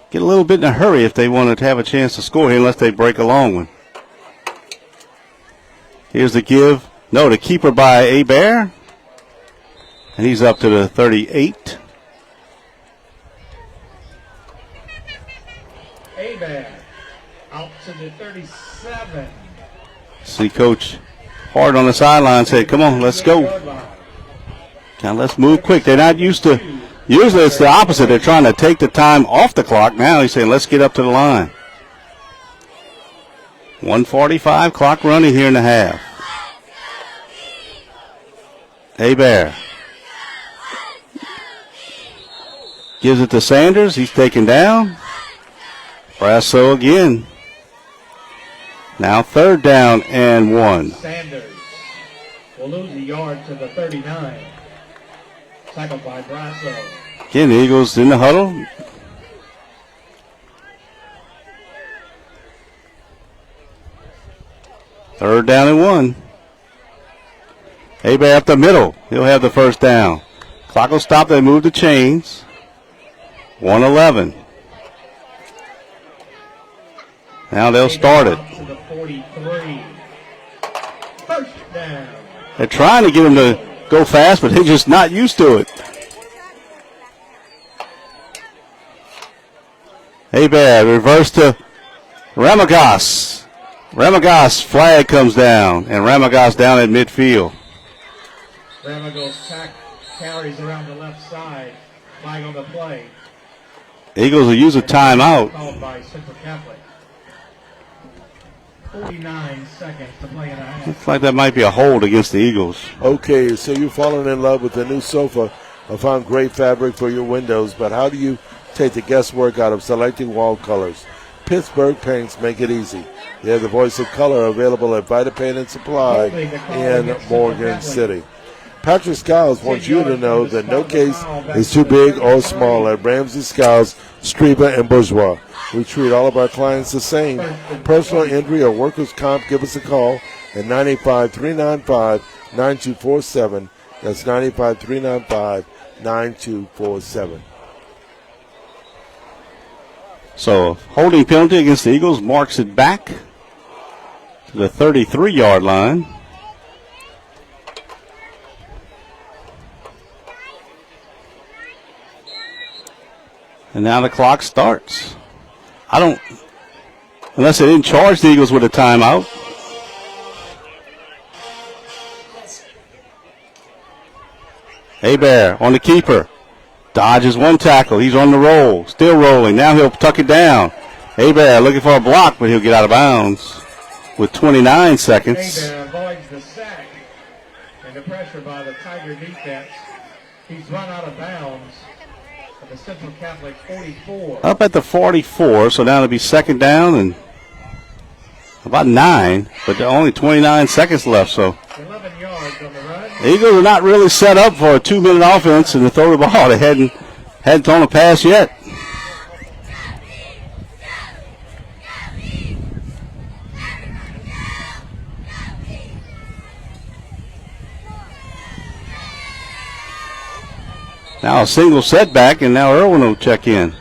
get a little bit in a hurry if they want to have a chance to score here, unless they break a long one. Here's the give. No, the keeper by Hebert. And he's up to the 38. Hebert out to the 37. See Coach Hart on the sideline say, come on, let's go. Now let's move quick. They're not used to. Usually it's the opposite. They're trying to take the time off the clock. Now he's saying, let's get up to the line. 1:45 clock running here in the half. Hebert gives it to Sanders. He's taken down. Brasso again. Now 3rd down and 1. Sanders will lose a yard to the 39. Tackled by Brasso. Again, the Eagles in the huddle. Third down and 1. Hebert up the middle. He'll have the first down. Clock will stop. They move the chains. 1:11. Now they'll start it. To the 43. First down. They're trying to get him to go fast, but they're just not used to it. Hebert reverse to Ramagas. Ramagas flag comes down, and Ramagas down at midfield. Ramagas carries around the left side. Flag on the play. Eagles will use a timeout. Called by Central Catholic. 49 seconds to play in a half. Looks like that might be a hold against the Eagles. Okay, so you've fallen in love with the new sofa. I found great fabric for your windows, but how do you take the guesswork out of selecting wall colors? Pittsburgh Paints make it easy. They're the voice of color, available at Vita Paint and Supply in Morgan City. Patrick Skiles wants you to know that no case is too big or small at Ramsey, Skiles, Streba, and Bourgeois. We treat all of our clients the same. Personal injury or workers' comp, give us a call at 985-395-9247. That's 985-395-9247. So, holding penalty against the Eagles marks it back. to the 33-yard line. And now the clock starts. Unless they didn't charge the Eagles with a timeout. Hebert on the keeper. Dodges one tackle. He's on the roll. Still rolling. Now he'll tuck it down. Hebert looking for a block, but he'll get out of bounds with 29 seconds. Hebert avoids the sack and the pressure by the Tiger defense. He's run out of bounds at the Central Catholic 44. Up at the 44, so now it'll be second down and about 9, but there are only 29 seconds left, so 11 yards on the run. the Eagles are not really set up for a 2-minute offense and to throw the ball. They hadn't thrown a pass yet. Now a single setback, and now Irwin will check in.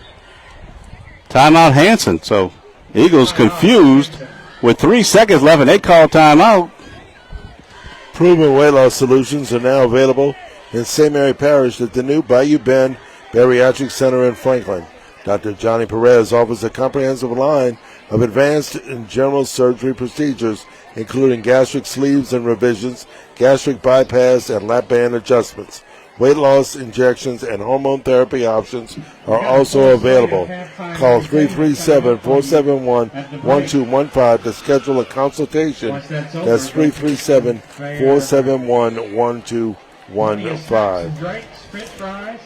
Timeout Hanson. So Eagles confused with 3 seconds left, and they call timeout. Proven weight loss solutions are now available in St. Mary Parish at the new Bayou Bend Bariatric Center in Franklin. Dr. Johnny Perez offers a comprehensive line of advanced and general surgery procedures, including gastric sleeves and revisions, gastric bypass, and lap band adjustments. Weight loss injections and hormone therapy options are also available. Call 337-471-1215 to schedule a consultation. That's 337-471-1215.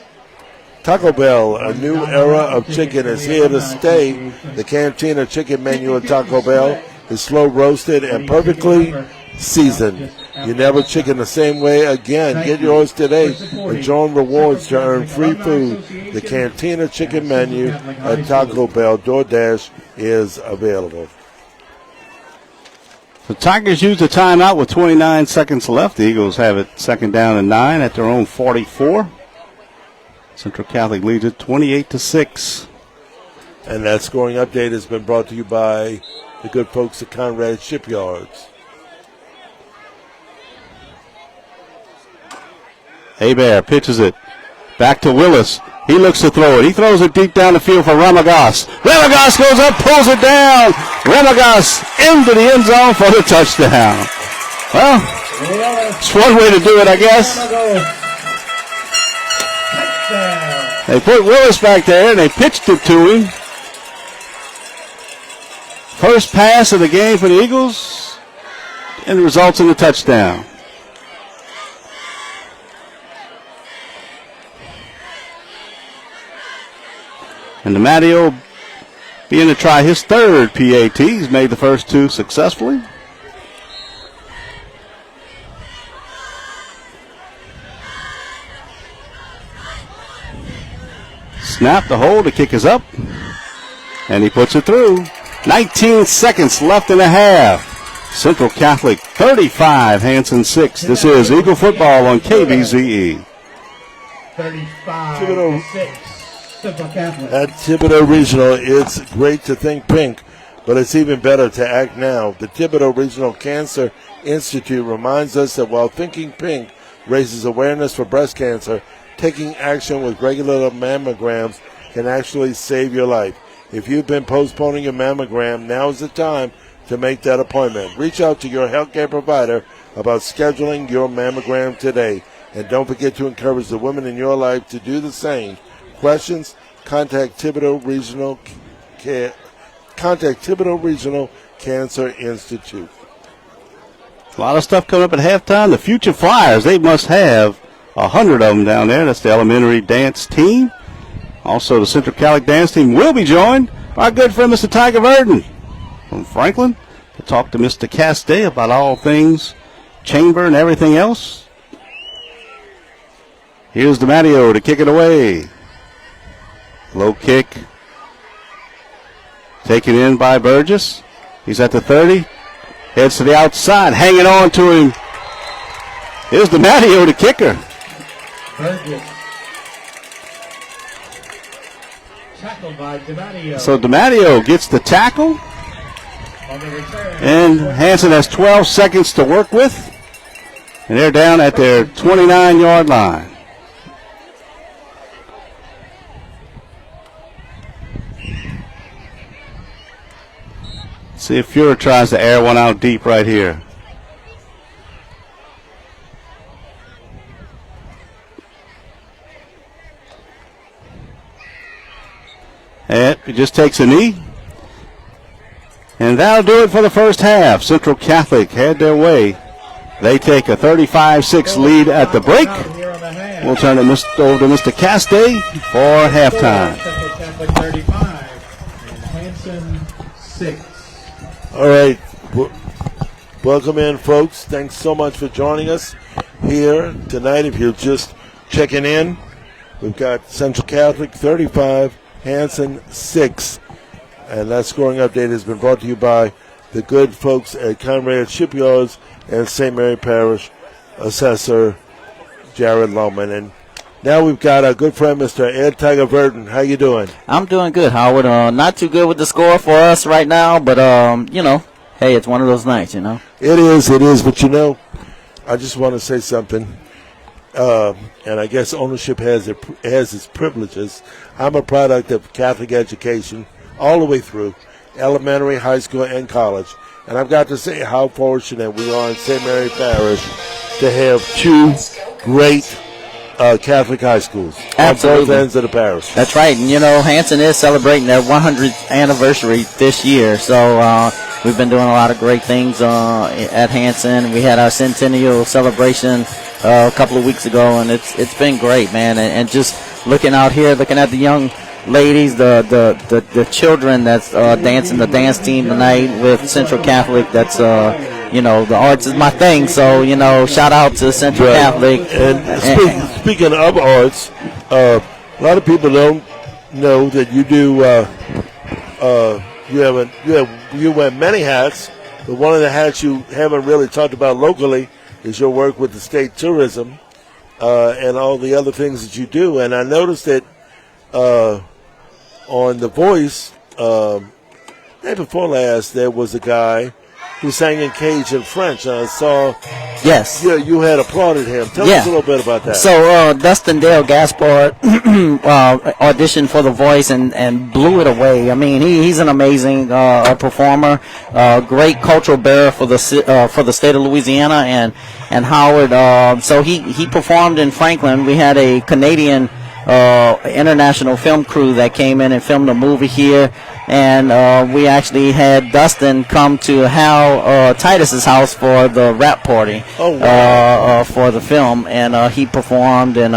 Taco Bell, a new era of chicken is here to stay. The Cantina chicken menu at Taco Bell is slow roasted and perfectly seasoned. You never chicken the same way again. Get yours today and join rewards to earn free food. The Cantina chicken menu at Taco Bell DoorDash is available. The Tigers use the timeout with 29 seconds left. The Eagles have it second down and 9 at their own 44. Central Catholic leads it 28-6. And that scoring update has been brought to you by the good folks at Conrad Shipyards. Hebert pitches it back to Willis. He looks to throw it. He throws it deep down the field for Ramagas. Ramagas goes up, pulls it down. Ramagas into the end zone for the touchdown. Well, it's one way to do it, I guess. They put Willis back there, and they pitched it to him. First pass of the game for the Eagles, and it results in a touchdown. And DeMatteo being to try his third PAT. He's made the first 2 successfully. Snap, the hold, the kick is up. And he puts it through. 19 seconds left in the half. Central Catholic 35, Hanson 6. This is Eagle Football on KBZE. 35-6. At Thibodeau Regional, it's great to think pink, but it's even better to act now. The Thibodeau Regional Cancer Institute reminds us that while thinking pink raises awareness for breast cancer, taking action with regular mammograms can actually save your life. If you've been postponing your mammogram, now is the time to make that appointment. Reach out to your healthcare provider about scheduling your mammogram today. And don't forget to encourage the women in your life to do the same. Questions? Contact Thibodeau Regional Cancer Institute. A lot of stuff coming up at halftime. The Future Flyers, they must have 100 of them down there. That's the elementary dance team. Also, the Central Catholic dance team will be joined by our good friend Mr. Tiger Verdon from Franklin to talk to Mr. Castay about all things chamber and everything else. Here's DeMatteo to kick it away. Low kick. Taken in by Burgess. He's at the 30. Heads to the outside. Hanging on to him. Here's DeMatteo, the kicker. Burgess. Tackled by DeMatteo. So DeMatteo gets the tackle. And Hanson has 12 seconds to work with. And they're down at their 29-yard line. See if Fuhrer tries to air one out deep right here. And he just takes a knee. And that'll do it for the first half. Central Catholic had their way. They take a 35-6 lead at the break. We'll turn it over to Mr. Castay for halftime. Central Catholic 35 and Hanson 6. All right. Welcome in, folks. Thanks so much for joining us here tonight. If you're just checking in, we've got Central Catholic 35, Hanson 6. And that scoring update has been brought to you by the good folks at Conrad Shipyards and St. Mary Parish Assessor Jared Loman. And now we've got our good friend, Mr. Ed Tiger Burton. How you doing? I'm doing good, Howard. Not too good with the score for us right now, but, hey, it's one of those nights, It is. But, I just want to say something. And I guess ownership has its privileges. I'm a product of Catholic education all the way through, elementary, high school, and college. And I've got to say how fortunate we are in St. Mary Parish to have two great Catholic high schools. Absolutely. On both ends of the parish. That's right. And, Hanson is celebrating their 100th anniversary this year. So we've been doing a lot of great things at Hanson. We had our centennial celebration a couple of weeks ago, and it's been great, man. And just looking out here, looking at the young ladies, the children that's dancing the dance team tonight with Central Catholic. That's the arts is my thing. So shout out to Central Catholic. And speaking of arts, a lot of people don't know that you do. You wear many hats, but one of the hats you haven't really talked about locally is your work with the state tourism and all the other things that you do. And I noticed that. On The Voice, day before last, there was a guy who sang in Cajun French, and I saw you had applauded him. Tell us a little bit about that. So Dustin Dale Gaspard auditioned for The Voice and blew it away. I mean, he's an amazing performer, great cultural bearer for the state of Louisiana and Howard. So he performed in Franklin. We had a Canadian international film crew that came in and filmed a movie here, and we actually had Dustin come to Hal Titus's house for the rap party for the film, and he performed, and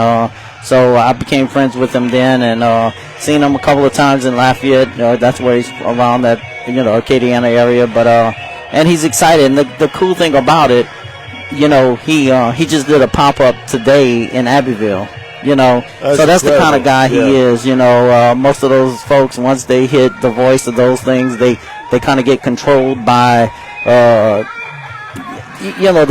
so I became friends with him then, and seen him a couple of times in Lafayette. That's where he's around that Acadiana area, but and he's excited. And the cool thing about it, he just did a pop-up today in Abbeville. So that's the kind of guy he is. Most of those folks, once they hit The Voice of those things, they kind of get controlled by, the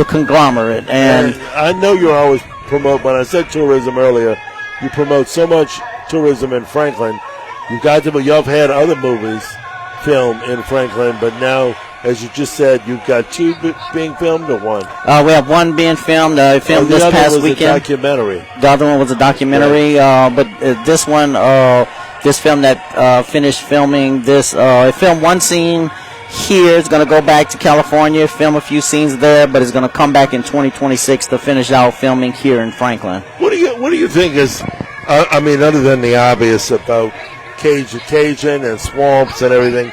conglomerate. And I know you always promote, when I said tourism earlier, you promote so much tourism in Franklin. You've had other movies filmed in Franklin, but now, as you just said, you've got two being filmed or one? We have one being filmed. Filmed this past weekend. The documentary. The other one was a documentary, but this one, this film that finished filming this, it filmed one scene here. It's going to go back to California, film a few scenes there, but it's going to come back in 2026 to finish out filming here in Franklin. What do you think is, other than the obvious about Cajun and swamps and everything,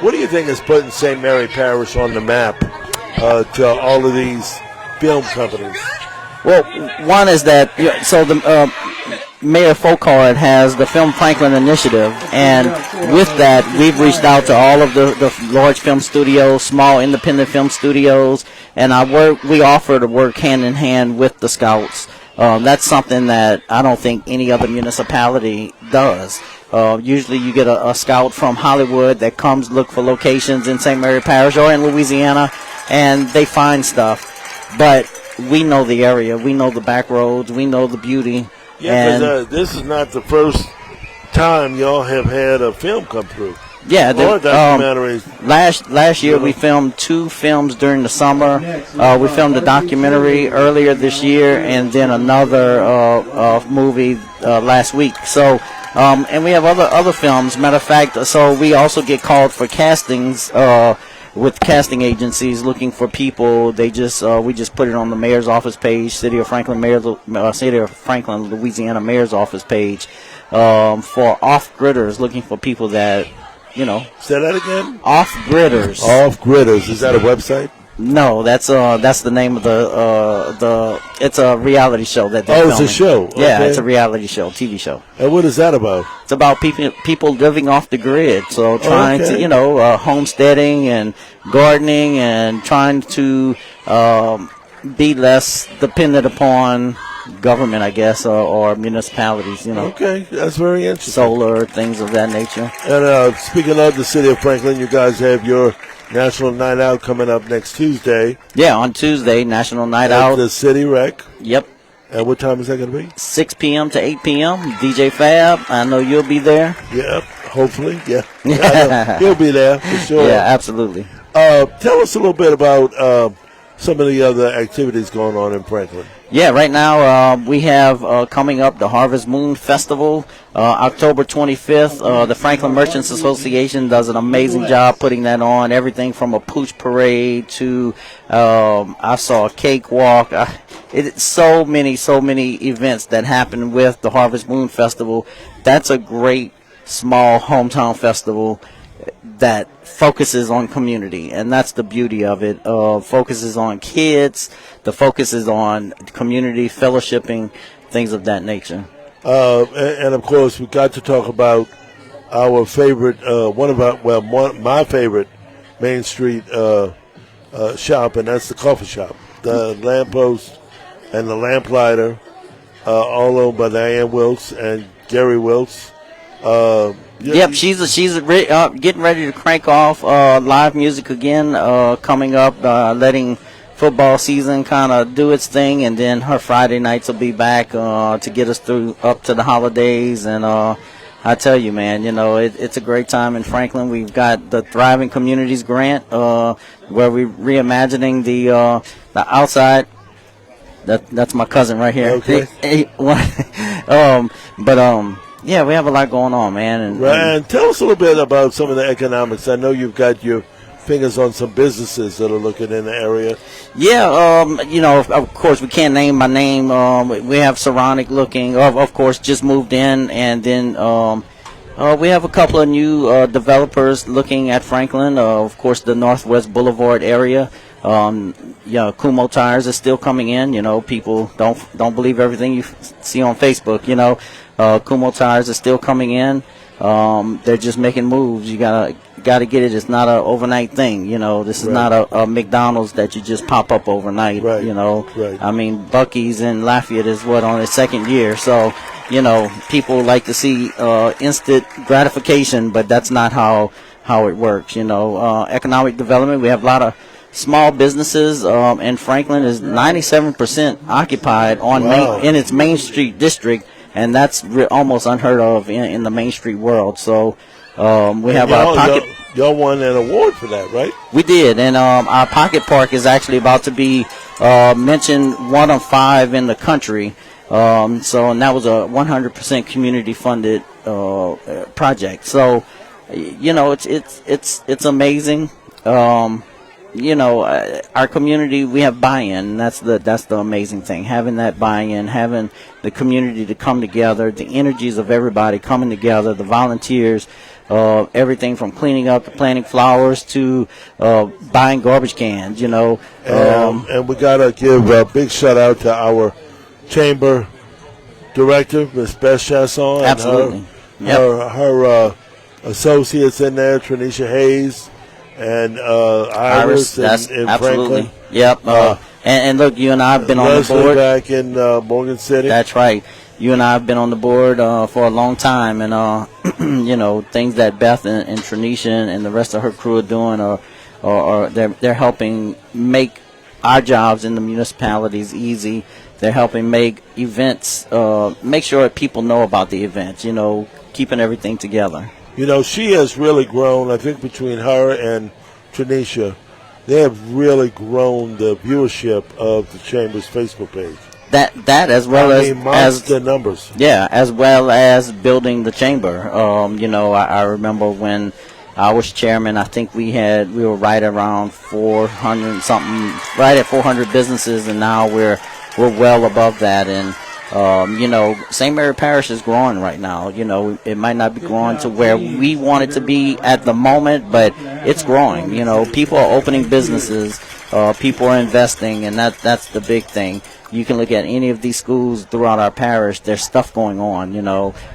what do you think is putting St. Mary Parish on the map to all of these film companies? Well, one is that, so the Mayor Folkard has the Film Franklin Initiative, and with that, we've reached out to all of the large film studios, small independent film studios, and we offer to work hand in hand with the Scouts. That's something that I don't think any other municipality does. Usually you get a scout from Hollywood that comes look for locations in St. Mary Parish or in Louisiana, and they find stuff. But we know the area. We know the back roads. We know the beauty. Yeah, because this is not the first time y'all have had a film come through. Yeah, More documentaries. Last year we filmed 2 films during the summer. We filmed a documentary earlier this year, and then another movie last week. So, and we have other films. Matter of fact, so we also get called for castings with casting agencies looking for people. They just we just put it on the mayor's office page, City of Franklin, Louisiana mayor's office page for off-gridders, looking for people that. Say that again? Off-gridders. Off-gridders. Is that a website? No, that's the name of the it's a reality show that they're it's a show. Yeah, Okay. it's a reality show, TV show. And what is that about? It's about people living off the grid, so trying to homesteading and gardening and trying to be less dependent upon government, I guess, or municipalities, Okay, that's very interesting. solar, things of that nature. And speaking of the City of Franklin, you guys have your National Night Out coming up next Tuesday. Yeah, on Tuesday, National Night At Out. the City Rec. Yep. And what time is that going to be? 6 p.m. to 8 p.m. DJ Fab, I know you'll be there. Yeah, hopefully. Yeah. He'll be there for sure. Yeah, absolutely. Tell us a little bit about some of the other activities going on in Franklin. Yeah, right now we have coming up the Harvest Moon Festival, October 25th. The Franklin Merchants Association does an amazing job putting that on. Everything from a pooch parade to I saw a cakewalk. It's so many events that happen with the Harvest Moon Festival. That's a great small hometown festival that focuses on community, and that's the beauty of it. Focuses on kids. The focus is on community fellowshipping, things of that nature. And of course, we got to talk about our favorite, my favorite Main Street shop, and that's the coffee shop, the Lamppost and the Lamplighter, all owned by Diane Wilkes and Gary Wilkes. Yep, she's getting ready to crank off live music again, coming up, letting football season kind of do its thing, and then her Friday nights will be back to get us through up to the holidays. And I tell you, man, it's a great time in Franklin. We've got the Thriving Communities Grant, where we're reimagining the outside. That's my cousin right here. Okay. Yeah, we have a lot going on, man. And tell us a little bit about some of the economics. I know you've got your fingers on some businesses that are looking in the area. Yeah, of course, we can't name by name. We have Saronic looking, of course, just moved in. And then we have a couple of new developers looking at Franklin. Of course, the Northwest Boulevard area. Kumo Tires is still coming in. People don't believe everything you see on Facebook. Kumo Tires is still coming in. They're just making moves. You gotta get it. It's not an overnight thing. This is not a McDonald's that you just pop up overnight. Right. Right. I mean, Buc-ee's in Lafayette is on its second year. So, people like to see instant gratification, but that's not how it works. Economic development. We have a lot of small businesses, and Franklin is 97% occupied in its Main Street district. And that's almost unheard of in the Main Street world. So we have our pocket. Y'all won an award for that, right? We did, and our pocket park is actually about to be mentioned 1 of 5 in the country. And that was a 100% community funded project. So it's amazing. Our community, we have buy-in. That's the amazing thing. Having that buy-in, having the community to come together, the energies of everybody coming together, the volunteers, everything from cleaning up to planting flowers to buying garbage cans. And we gotta give a big shout out to our chamber director, Ms. Beth Chasson, Absolutely. and her associates in there, Tranisha Hayes. And Iris in absolutely. Franklin. Yep. And look, you and I have been on the board. back in Morgan City. That's right. You and I have been on the board for a long time, and things that Beth and Tranisha and the rest of her crew are doing, or they're helping make our jobs in the municipalities easy. They're helping make events, make sure that people know about the events. Keeping everything together. You know, she has really grown. I think between her and Tanisha, they have really grown the viewership of the Chamber's Facebook page. That as well as the numbers. Yeah, as well as building the chamber. I remember when I was chairman, I think we were right around 400 something, right at 400 businesses, and now we're well above that. And St. Mary Parish is growing right now. It might not be growing to where we want it to be at the moment, but it's growing. People are opening businesses, people are investing, and that's the big thing. You can look at any of these schools throughout our parish. There's stuff going on.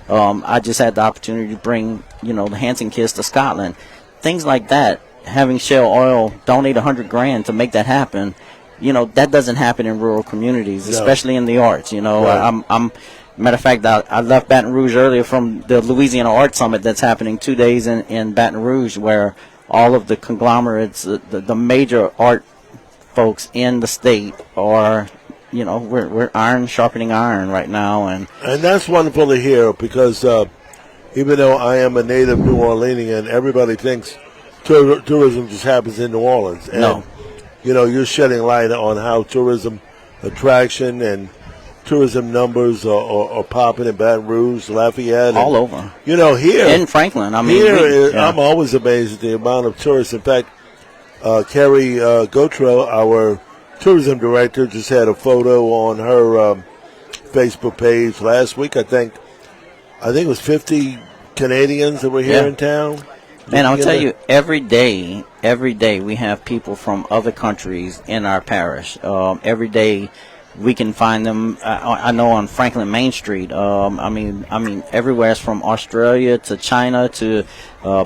I just had the opportunity to bring the Hanson kids to Scotland, things like that. Having Shell Oil donate $100,000 to make that happen. That doesn't happen in rural communities, especially in the arts. Right. I'm matter of fact, I left Baton Rouge earlier from the Louisiana Art Summit that's happening 2 days in Baton Rouge, where all of the conglomerates, the major art folks in the state are, we're iron sharpening iron right now, and that's wonderful to hear, because even though I am a native New Orleanian, everybody thinks tourism just happens in New Orleans. And no. You're shedding light on how tourism attraction and tourism numbers are popping in Baton Rouge, Lafayette. All over. Here. In Franklin. I'm always amazed at the amount of tourists. In fact, Carrie Gautreaux, our tourism director, just had a photo on her Facebook page last week. I think it was 50 Canadians that were here in town. And I'll tell you, every day we have people from other countries in our parish. Every day we can find them. I know on Franklin Main Street. Everywhere from Australia to China to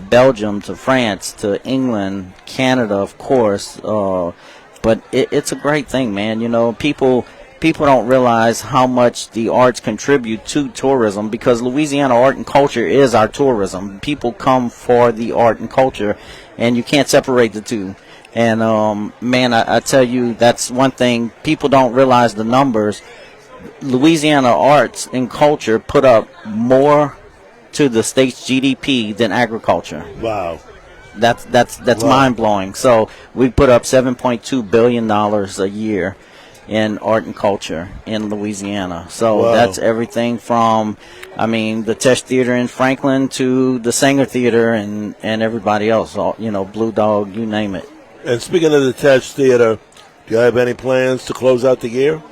Belgium to France to England, Canada, of course. But it's a great thing, man. People don't realize how much the arts contribute to tourism, because Louisiana art and culture is our tourism. People come for the art and culture, and you can't separate the two. And, I tell you, that's one thing. People don't realize the numbers. Louisiana arts and culture put up more to the state's GDP than agriculture. Wow. That's mind-blowing. So we put up $7.2 billion a year in art and culture in Louisiana. So that's everything from, the Tesh Theater in Franklin to the Sanger Theater and everybody else, Blue Dog, you name it. And speaking of the Tesh Theater, do you have any plans to close out the year?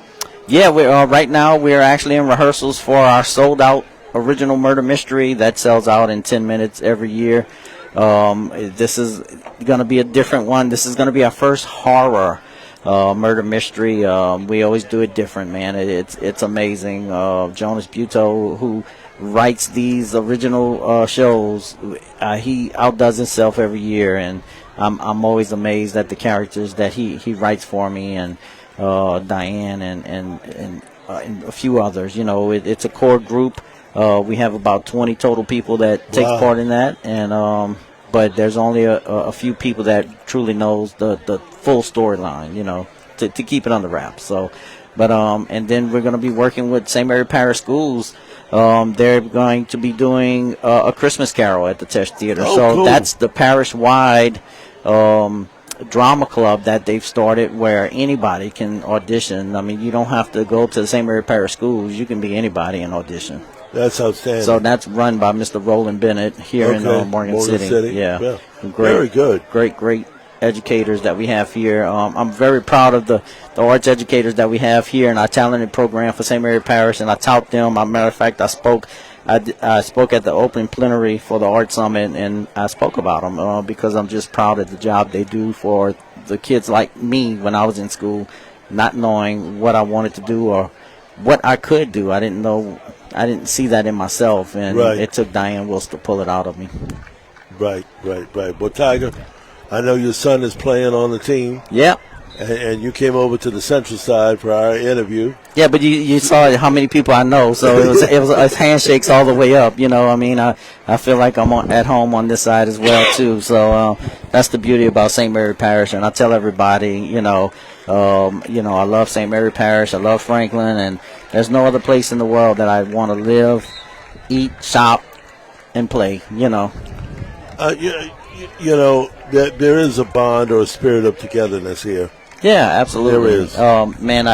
Yeah, right now we're actually in rehearsals for our sold-out original murder mystery that sells out in 10 minutes every year. This is going to be a different one. This is going to be our first horror murder mystery. We always do it different, man. It's amazing. Jonas Buteau, who writes these original shows, he outdoes himself every year, and I'm always amazed at the characters that he writes for me, and Diane and a few others. It's a core group. We have about 20 total people that take part in that, and but there's only a few people that truly knows the full storyline, to keep it on the wraps. So, but and then we're going to be working with St. Mary Parish Schools. They're going to be doing a Christmas Carol at the Tesh Theater. Cool. That's the parish-wide drama club that they've started, where anybody can audition. You don't have to go to the St. Mary Parish Schools. You can be anybody and audition. That's outstanding. So that's run by Mr. Roland Bennett here in Morgan City. Yeah. Great, very good. Great educators that we have here. I'm very proud of the arts educators that we have here in our talented program for St. Mary Parish, and I tout them. As a matter of fact, I spoke at the open plenary for the Art Summit, and I spoke about them because I'm just proud of the job they do for the kids like me when I was in school, not knowing what I wanted to do or what I could do. I didn't see that in myself, and it took Diane Wills to pull it out of me. Right. Well, Tiger, I know your son is playing on the team. Yeah. And you came over to the central side for our interview. Yeah, but you saw how many people I know, so it was handshakes all the way up. I feel like I'm at home on this side as well too. So that's the beauty about St. Mary Parish, and I tell everybody, I love St. Mary Parish, I love Franklin, and there's no other place in the world that I want to live, eat, shop, and play. You know. You know, there is a bond or a spirit of togetherness here. Yeah, absolutely. There is. Man,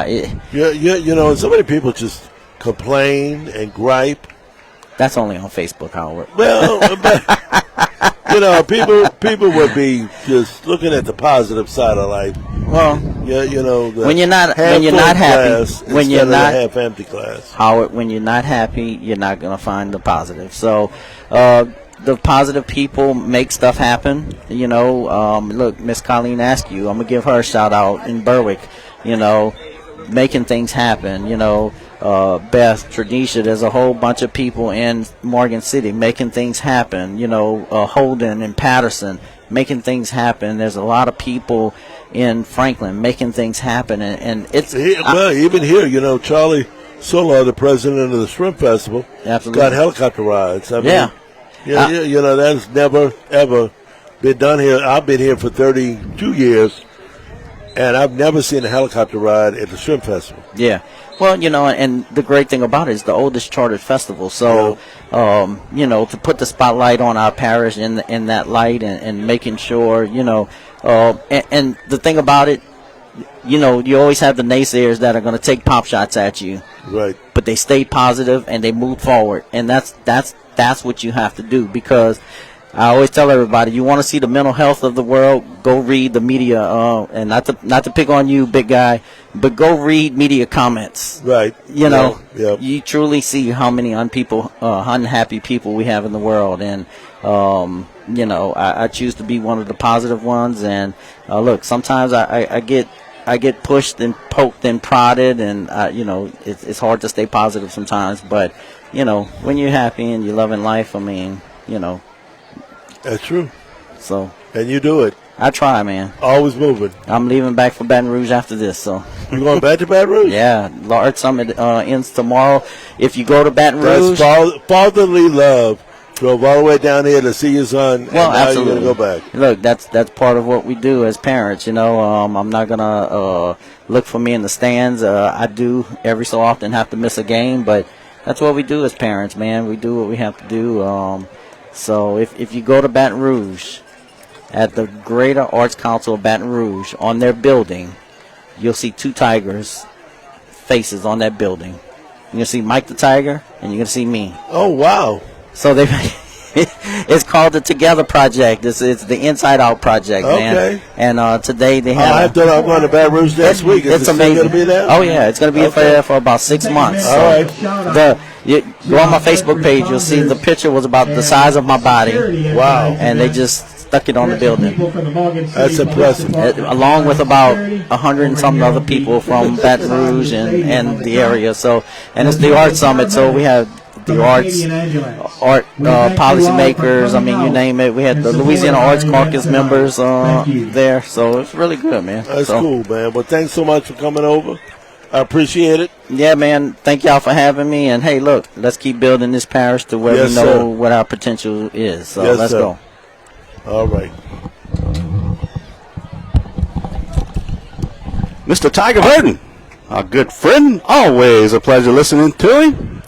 You know, so many people just complain and gripe. That's only on Facebook, Howard. Well, you know, people would be just looking at the positive side of life. Well, Yeah, you know, when you're not happy, when you're not half-empty glass. Howard, when you're not happy, you're not gonna find the positive. So, the positive people make stuff happen. You know, look, Miss Colleen Askew, I'm gonna give her a shout out in Berwick. You know, making things happen. You know, Beth, Tradisha, there's a whole bunch of people in Morgan City making things happen. You know, Holden and Patterson making things happen. There's a lot of people in Franklin making things happen, and it's well, even here, you know, Charlie Solar, the president of the Shrimp Festival, absolutely got helicopter rides. I mean, yeah. You know, that's never ever been done here. I've been here for 32 years, and I've never seen a helicopter ride at the Shrimp Festival. Yeah. Well, you know, and the great thing about it is the oldest chartered festival. So, you know, to put the spotlight on our parish in that light and making sure, you know, and the thing about it, you know, you always have the naysayers that are going to take pop shots at you. Right. But they stay positive and they move forward, and that's what you have to do, because I always tell everybody, you want to see the mental health of the world, go read the media, and not to pick on you, big guy, but go read media comments. Right. You know, Yeah. you truly see how many unhappy people we have in the world, and you know, I choose to be one of the positive ones. And look, sometimes I get pushed and poked and prodded, and you know, it's hard to stay positive sometimes. But you know, when you're happy and you're loving life, I mean, you know. That's true. So. And you do it. I try, man. Always moving. I'm leaving back for Baton Rouge after this, so. You going back to Baton Rouge? Yeah, Large Summit ends tomorrow. If you go to Baton Rouge. That's fatherly love. Drove all the way down here to see your son, well, and now absolutely. you're going to go back. Look, that's part of what we do as parents, you know. I'm not going to look for me in the stands. I do every so often have to miss a game, but that's what we do as parents, man. We do what we have to do. So if you go to Baton Rouge, at the Greater Arts Council of Baton Rouge, on their building, you'll see two tigers' faces on that building. You're going to see Mike the Tiger, and you're going to see me. Oh, wow. So it's called the Together Project. It's the Inside Out Project, man. And today they have. I'm going to Baton Rouge next week. Is it's it amazing. Going to be there? Oh yeah, it's going to be there for about 6 months. All right. Go on my Facebook page. You'll see the picture was about the size of my body. Wow. And they just stuck it on the building. That's impressive. Along with about 100 and some other people from Baton Rouge and the area. So, and it's the Art Summit. So we have the art policymakers. I mean, you name it. We had the Louisiana Arts Caucus members there. So it's really good, man. That's cool, man. Well, thanks so much for coming over. I appreciate it. Yeah, man. Thank y'all for having me. And hey, look, let's keep building this parish to where we know what our potential is. So let's go. All right. Mr. Tiger Burden, our good friend. Always a pleasure listening to him.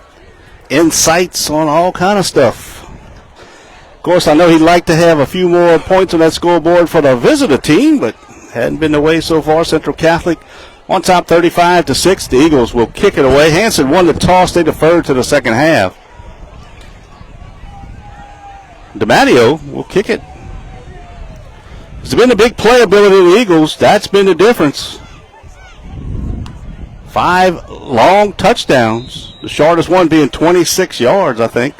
Insights on all kind of stuff. Of course, I know he'd like to have a few more points on that scoreboard for the visitor team, but hadn't been the way so far. Central Catholic on top 35-6. The Eagles will kick it away. Hanson won the toss. They deferred to the second half. DiMatteo will kick it. It's been a big playability of the Eagles. That's been the difference. 5 long touchdowns. The shortest one being 26 yards, I think.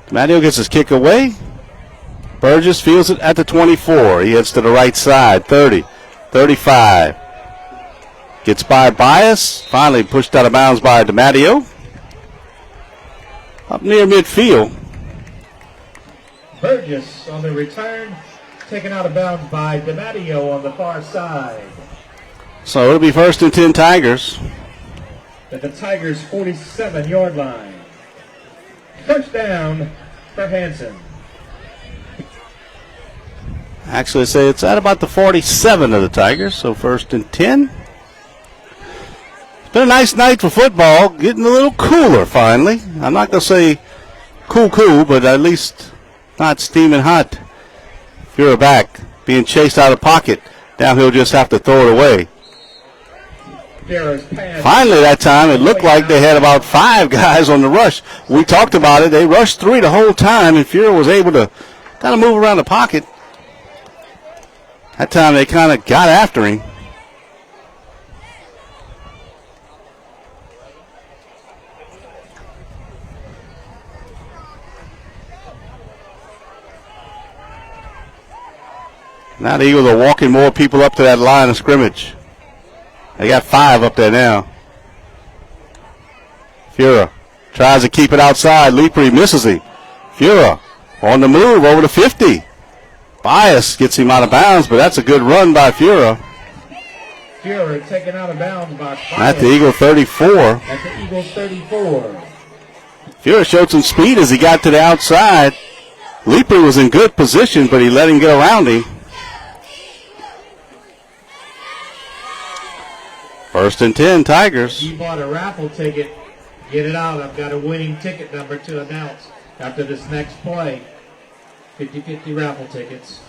DiMatteo gets his kick away. Burgess fields it at the 24. He heads to the right side. 30, 35. Gets by Bias. Finally pushed out of bounds by DiMatteo. Up near midfield. Burgess on the return, taken out of bounds by DiMatteo on the far side. So it'll be 1st and 10 Tigers. At the Tigers' 47-yard line. First down for Hanson. Actually, say it's at about the 47 of the Tigers, so 1st and 10. Been a nice night for football. Getting a little cooler finally. I'm not going to say cool, but at least not steaming hot. Fuhrer back, being chased out of pocket. Now he'll just have to throw it away. Finally, that time, it looked like they had about 5 guys on the rush. We talked about it. They rushed 3 the whole time, and Fuhrer was able to kind of move around the pocket. That time, they kind of got after him. Now the Eagles are walking more people up to that line of scrimmage. They got 5 up there now. Fuhrer tries to keep it outside. Leepery misses him. Fuhrer on the move over to 50. Bias gets him out of bounds, but that's a good run by Fuhrer. Fuhrer taken out of bounds by Bias. At the Eagle 34. At the Eagle 34. Fuhrer showed some speed as he got to the outside. Leepery was in good position, but he let him get around him. First and 10, Tigers. You bought a raffle ticket. Get it out. I've got a winning ticket number to announce after this next play. 50-50 raffle tickets.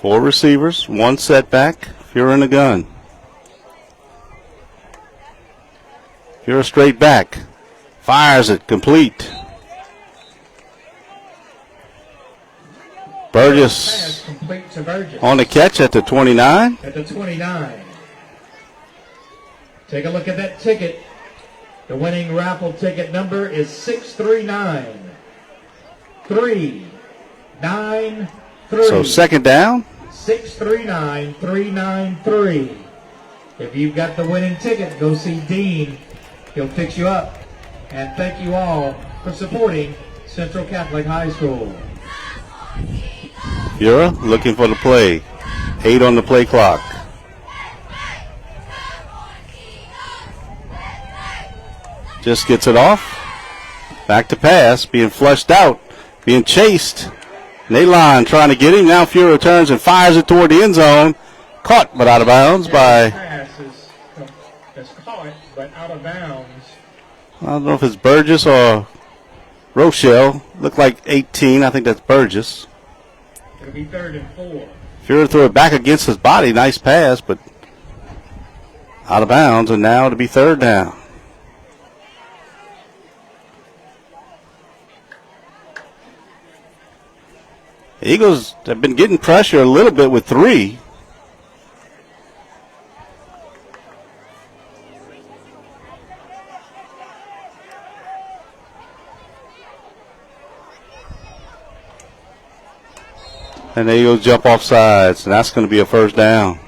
4 receivers, 1 setback. Fuhrer in the gun. Fuhrer straight back. Fires it, complete. Burgess on the catch at the 29. At the 29. Take a look at that ticket. The winning raffle ticket number is 639-393. So second down. 639-393. If you've got the winning ticket, go see Dean. He'll fix you up. And thank you all for supporting Central Catholic High School. Fuhrer looking for the play. 8 on the play clock. Just gets it off. Back to pass. Being flushed out. Being chased. Naylon trying to get him. Now Fuhrer turns and fires it toward the end zone. Caught but out of bounds by... Pass is caught but out of bounds. I don't know if it's Burgess or Rochelle. Looked like 18. I think that's Burgess. It'll be 3rd and 4. Fuhrer threw it back against his body. Nice pass, but out of bounds, and now it'll be 3rd down. The Eagles have been getting pressure a little bit with 3. And the Eagles jump off sides, and that's going to be a 1st down.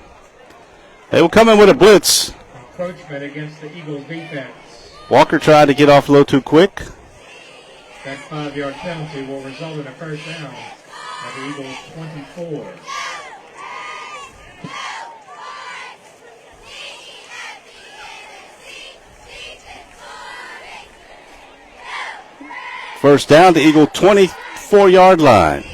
They will come in with a blitz. Encroachment against the Eagles defense. Walker tried to get off a little too quick. That 5-yard penalty will result in a 1st down at the Eagles 24. First down, the Eagle 24-yard line.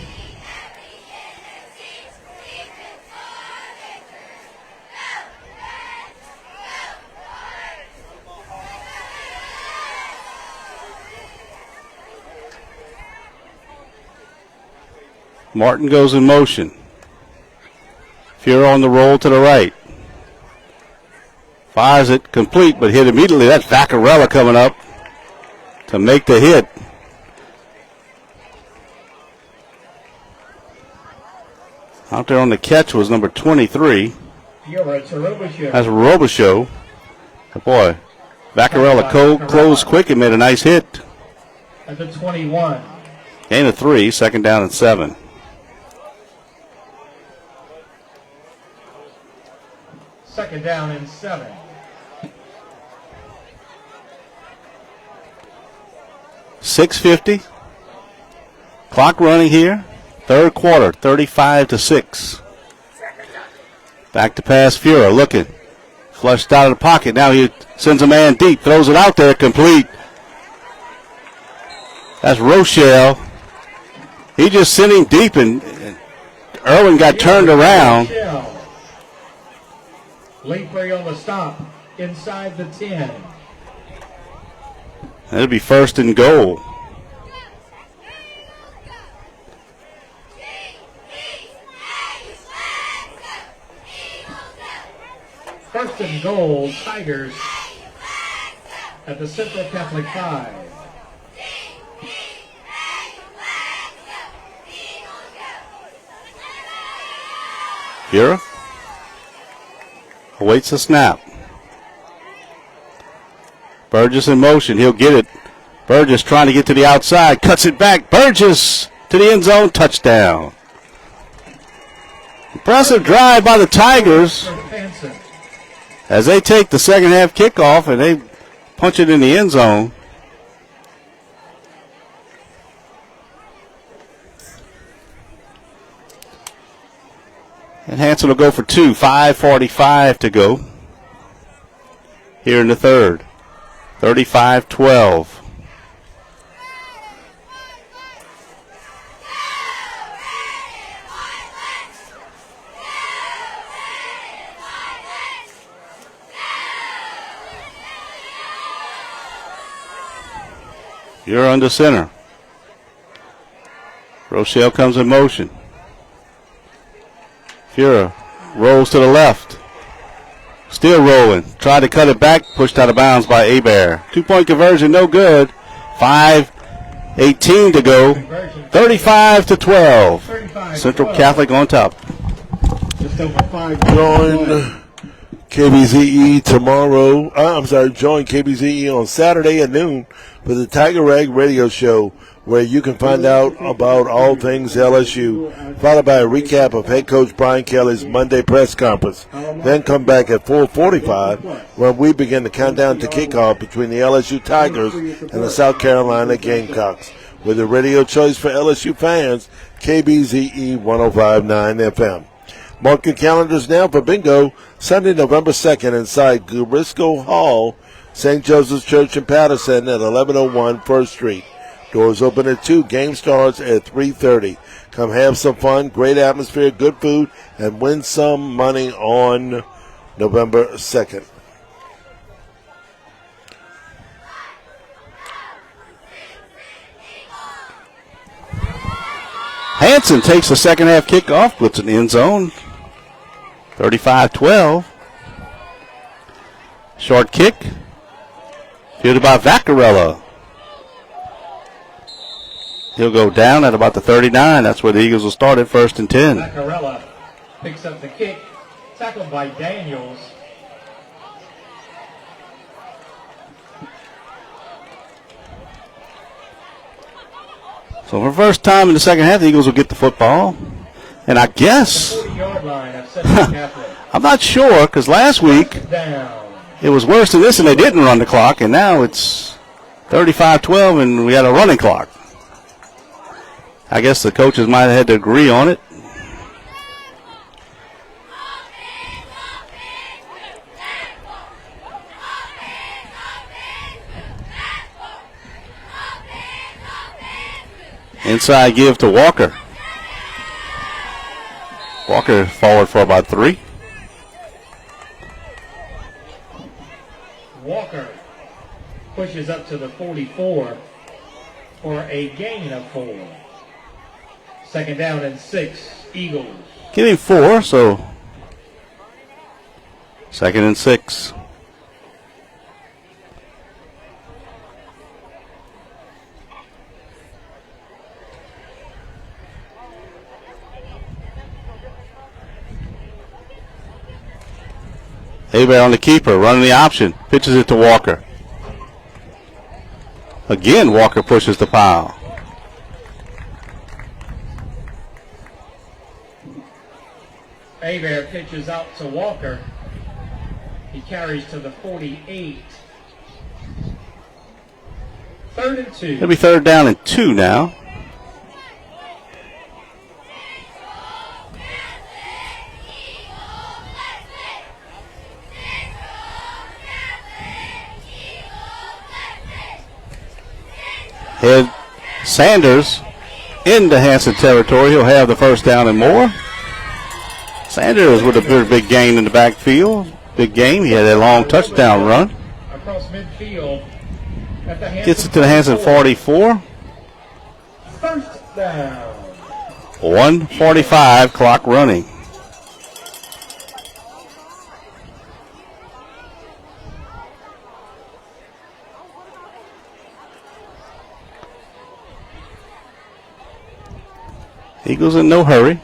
Martin goes in motion. Fuhrer on the roll to the right. Fires it complete, but hit immediately. That's Vaccarella coming up to make the hit. Out there on the catch was number 23. That's Robichaux. But boy, Vaccarella closed quick and made a nice hit. At the 21. Gain of 3, 2nd down and 7. Second down and 7. .650. Clock running here. 3rd quarter, 35-6. Back to pass, Fuhrer looking. Flushed out of the pocket. Now he sends a man deep, throws it out there, complete. That's Rochelle. He just sent him deep, and Irwin got turned around. Late Prairie on the stop, inside the 10. That'll be first and goal. First and goal, Tigers at the Central Catholic 5. Here awaits the snap. Burgess in motion. He'll get it. Burgess trying to get to the outside. Cuts it back. Burgess to the end zone. Touchdown. Impressive drive by the Tigers Hanson. as they take the second half kickoff and they punch it in the end zone. And Hanson will go for 2. 5:45 to go here in the third. 35-12. You're under center. Rochelle comes in motion. Fura rolls to the left. Still rolling. Tried to cut it back. Pushed out of bounds by Hebert. 2-point conversion, no good. 5:18 to go. 35-12. Central Catholic on top. Just over 5. Join KBZE tomorrow. Join KBZE on Saturday at noon for the Tiger Rag Radio Show, where you can find out about all things LSU, followed by a recap of head coach Brian Kelly's Monday press conference. Then come back at 4:45 when we begin the countdown to kickoff between the LSU Tigers and the South Carolina Gamecocks. With a radio choice for LSU fans, KBZE 105.9 FM. Mark your calendars now for bingo, Sunday, November 2nd inside Gurisco Hall, St. Joseph's Church in Patterson at 1101 First Street. Doors open at 2. Game starts at 3:30. Come have some fun, great atmosphere, good food, and win some money on November 2nd. Hanson takes the second half kickoff, puts it in the end zone. 35-12. Short kick. Fielded by Vaccarella. He'll go down at about the 39. That's where the Eagles will start at 1st and 10. Vaccarella picks up the kick. Tackled by Daniels. So for the first time in the second half, the Eagles will get the football. And I guess, 40-yard line of Central Catholic. I'm not sure, because last week Down. it was worse than this and they didn't run the clock, and now it's 35-12 and we had a running clock. I guess the coaches might have had to agree on it. Inside give to Walker. Walker forward for about 3. Walker pushes up to the 44 for a gain of 4. Second down and 6, Eagles. Give him 4, so 2nd and 6. Hebert on the keeper, running the option, pitches it to Walker. Again, Walker pushes the pile. Hebert pitches out to Walker. He carries to the 48. 3rd and 2. It'll be 3rd down and 2 now. Head Sanders into Hanson territory. He'll have the 1st down and more. Sanders with a very big gain in the backfield. big game. He had a long touchdown run. Across midfield at the Gets it to the Hanson 44. First down. 1:45 clock running. Eagles in no hurry.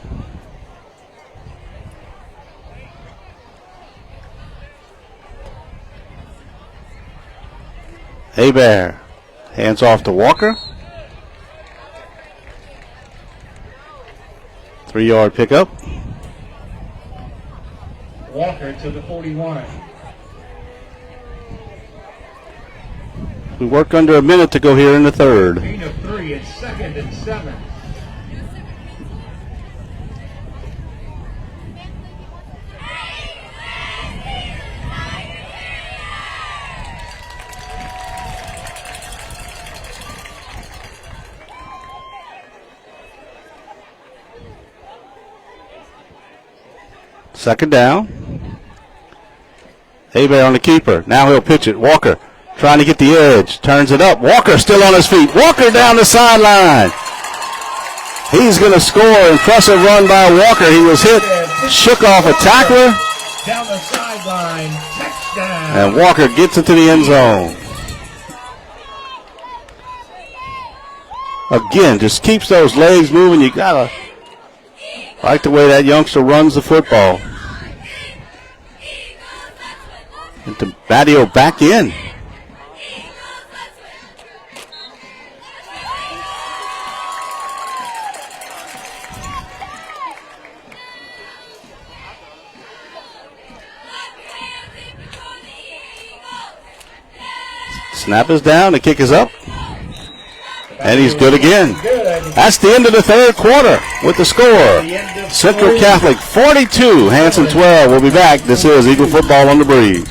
Hebert hands off to Walker. 3-yard pickup. Walker to the 41. We work under a minute to go here in the third. Gain of 3. It's 2nd and 7. Second down. Hebert on the keeper. Now he'll pitch it. Walker trying to get the edge. Turns it up. Walker still on his feet. Walker down the sideline. He's going to score. Impressive run by Walker. He was hit. Shook off a tackler. Down the sideline. Touchdown. And Walker gets into the end zone. Again, just keeps those legs moving. You got to like the way that youngster runs the football. And to Badio back in. Snap is down, the kick is up. And he's good again. That's the end of the third quarter with the score. Central Catholic 42, Hanson 12. We'll be back. This is Eagle Football on the Breeze.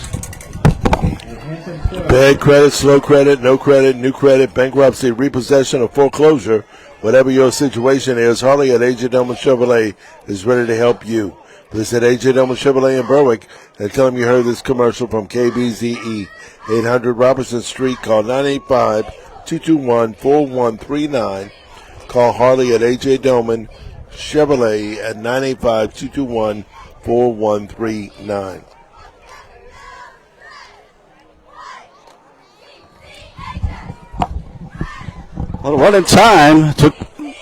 Bad credit, slow credit, no credit, new credit, bankruptcy, repossession, or foreclosure. Whatever your situation is, Harley at AJ Delman Chevrolet is ready to help you. Visit AJ Delman Chevrolet in Berwick and tell them you heard this commercial from KBZE. 800 Robertson Street. Call 985-221-4139. Call Harley at AJ Delman Chevrolet at 985-221-4139. Well, the running time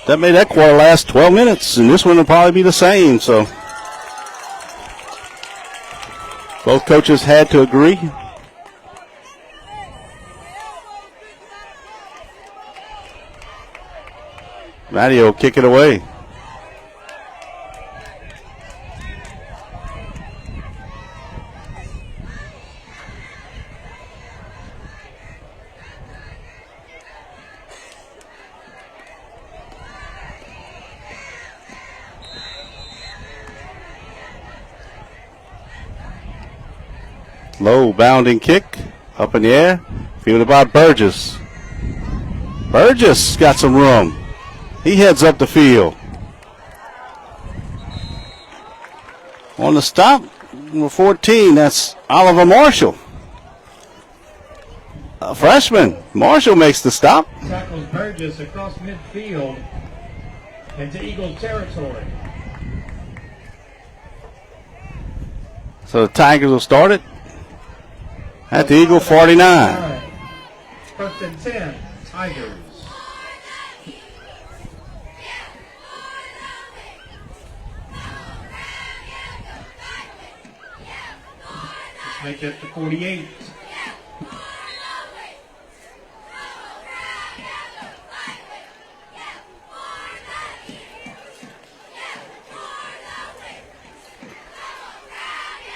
that made that quarter last 12 minutes, and this one will probably be the same. So both coaches had to agree. Matty will kick it away. Low bounding kick, up in the air, fielded by Burgess. Burgess got some room. He heads up the field. On the stop, number 14, that's Oliver Marshall. A freshman. Marshall makes the stop. Tackles Burgess across midfield into Eagle territory. So the Tigers will start it at the Eagle 49. 1st and 10, Tigers. Make it to 48.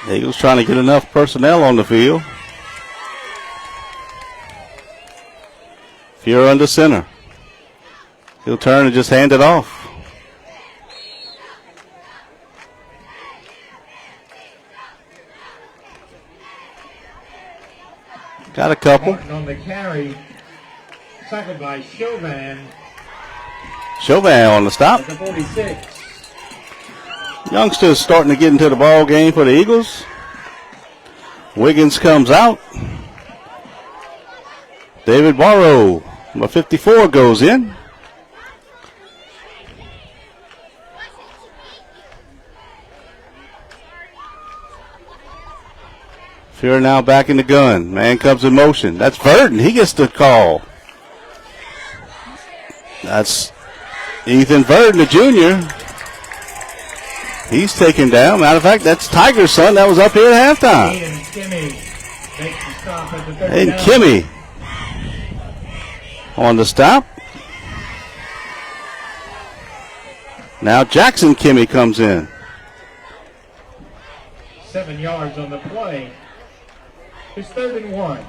The Eagles trying to get enough personnel on the field. Fuhrer under center. He'll turn and just hand it off. Got a couple. On the carry, tackled by Chauvin. Chauvin on the stop. At the 46. Youngsters starting to get into the ball game for the Eagles. Wiggins comes out. David Barrow, number 54, goes in. Fuhrer now back in the gun. Man comes in motion. That's Verdon. He gets the call. That's Ethan Verdon, the junior. He's taken down. Matter of fact, that's Tiger's son that was up here at halftime. And Kimmy on the stop. Now Jackson Kimmy comes in. 7 yards on the play. It's 3rd and 1.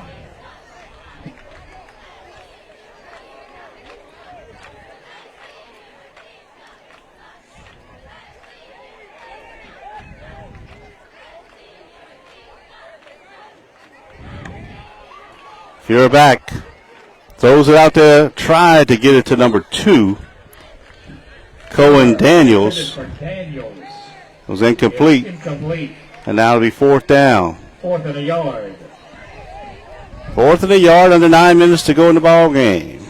Fuhrer back. Throws it out there. Tried to get it to number 2. Cohen Daniels. Was incomplete. And now it'll be 4th down. 4th and a yard. 4th and a yard, under 9 minutes to go in the ball game.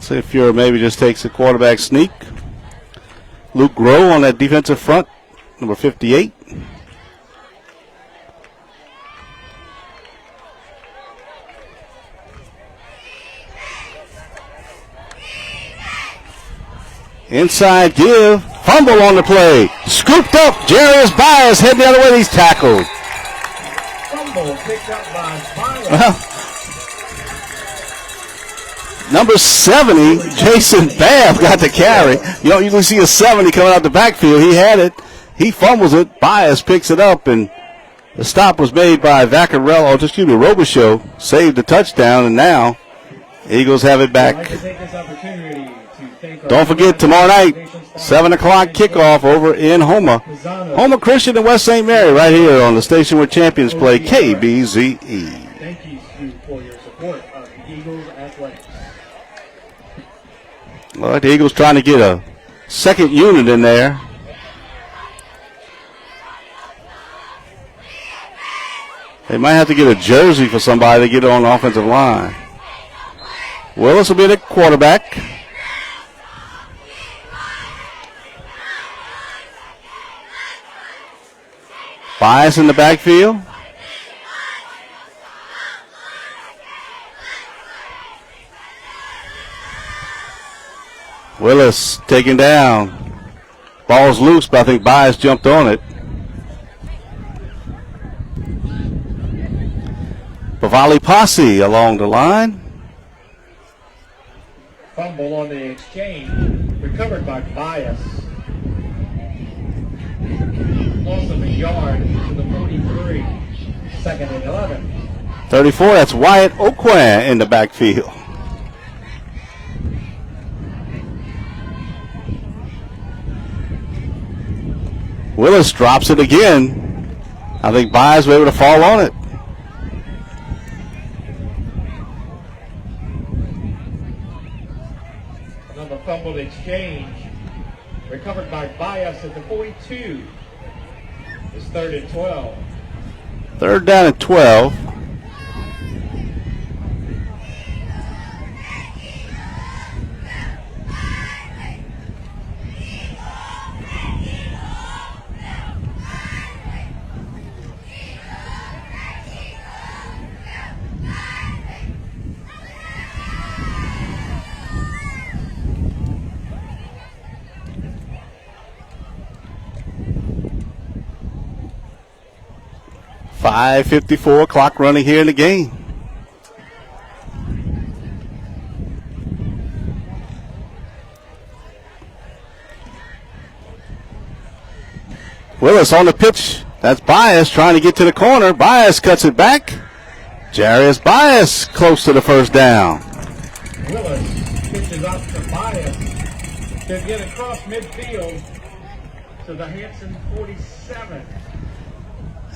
See if Fuhrer maybe just takes a quarterback sneak. Luke Groh on that defensive front, number 58. Inside give. Fumble on the play. Scooped up. Jarius Byers heading the other way. He's tackled. Fumble picked up by Byers. Number 70, Jason Babb got the carry. You don't usually see a 70 coming out the backfield. He had it. He fumbles it. Byers picks it up, and the stop was made by Robichaux. Saved the touchdown, and now Eagles have it back. Don't forget, tomorrow night, 7 o'clock kickoff over in Houma. Houma Christian and West St. Mary right here on the station where champions play, KBZE. Thank you, Stu, for your support of the Eagles Athletics. Well, the Eagles trying to get a second unit in there. They might have to get a jersey for somebody to get on the offensive line. Willis will be the quarterback. Bias in the backfield. Willis taken down. Ball's loose, but I think Bias jumped on it. Bavali Posse along the line. Fumble on the exchange. Recovered by Bias. Loss of a yard to the 43. 2nd and 11. 34, that's Wyatt Oquan in the backfield. Willis drops it again. I think Byers was able to fall on it. Another fumbled exchange. Recovered by Bias at the 42. It's 3rd and 12. 3rd down and 12. .554 clock running here in the game. Willis on the pitch. That's Bias trying to get to the corner. Bias cuts it back. Jarius Bias close to the 1st down. Willis pitches up to Bias to get across midfield to the Hanson 47.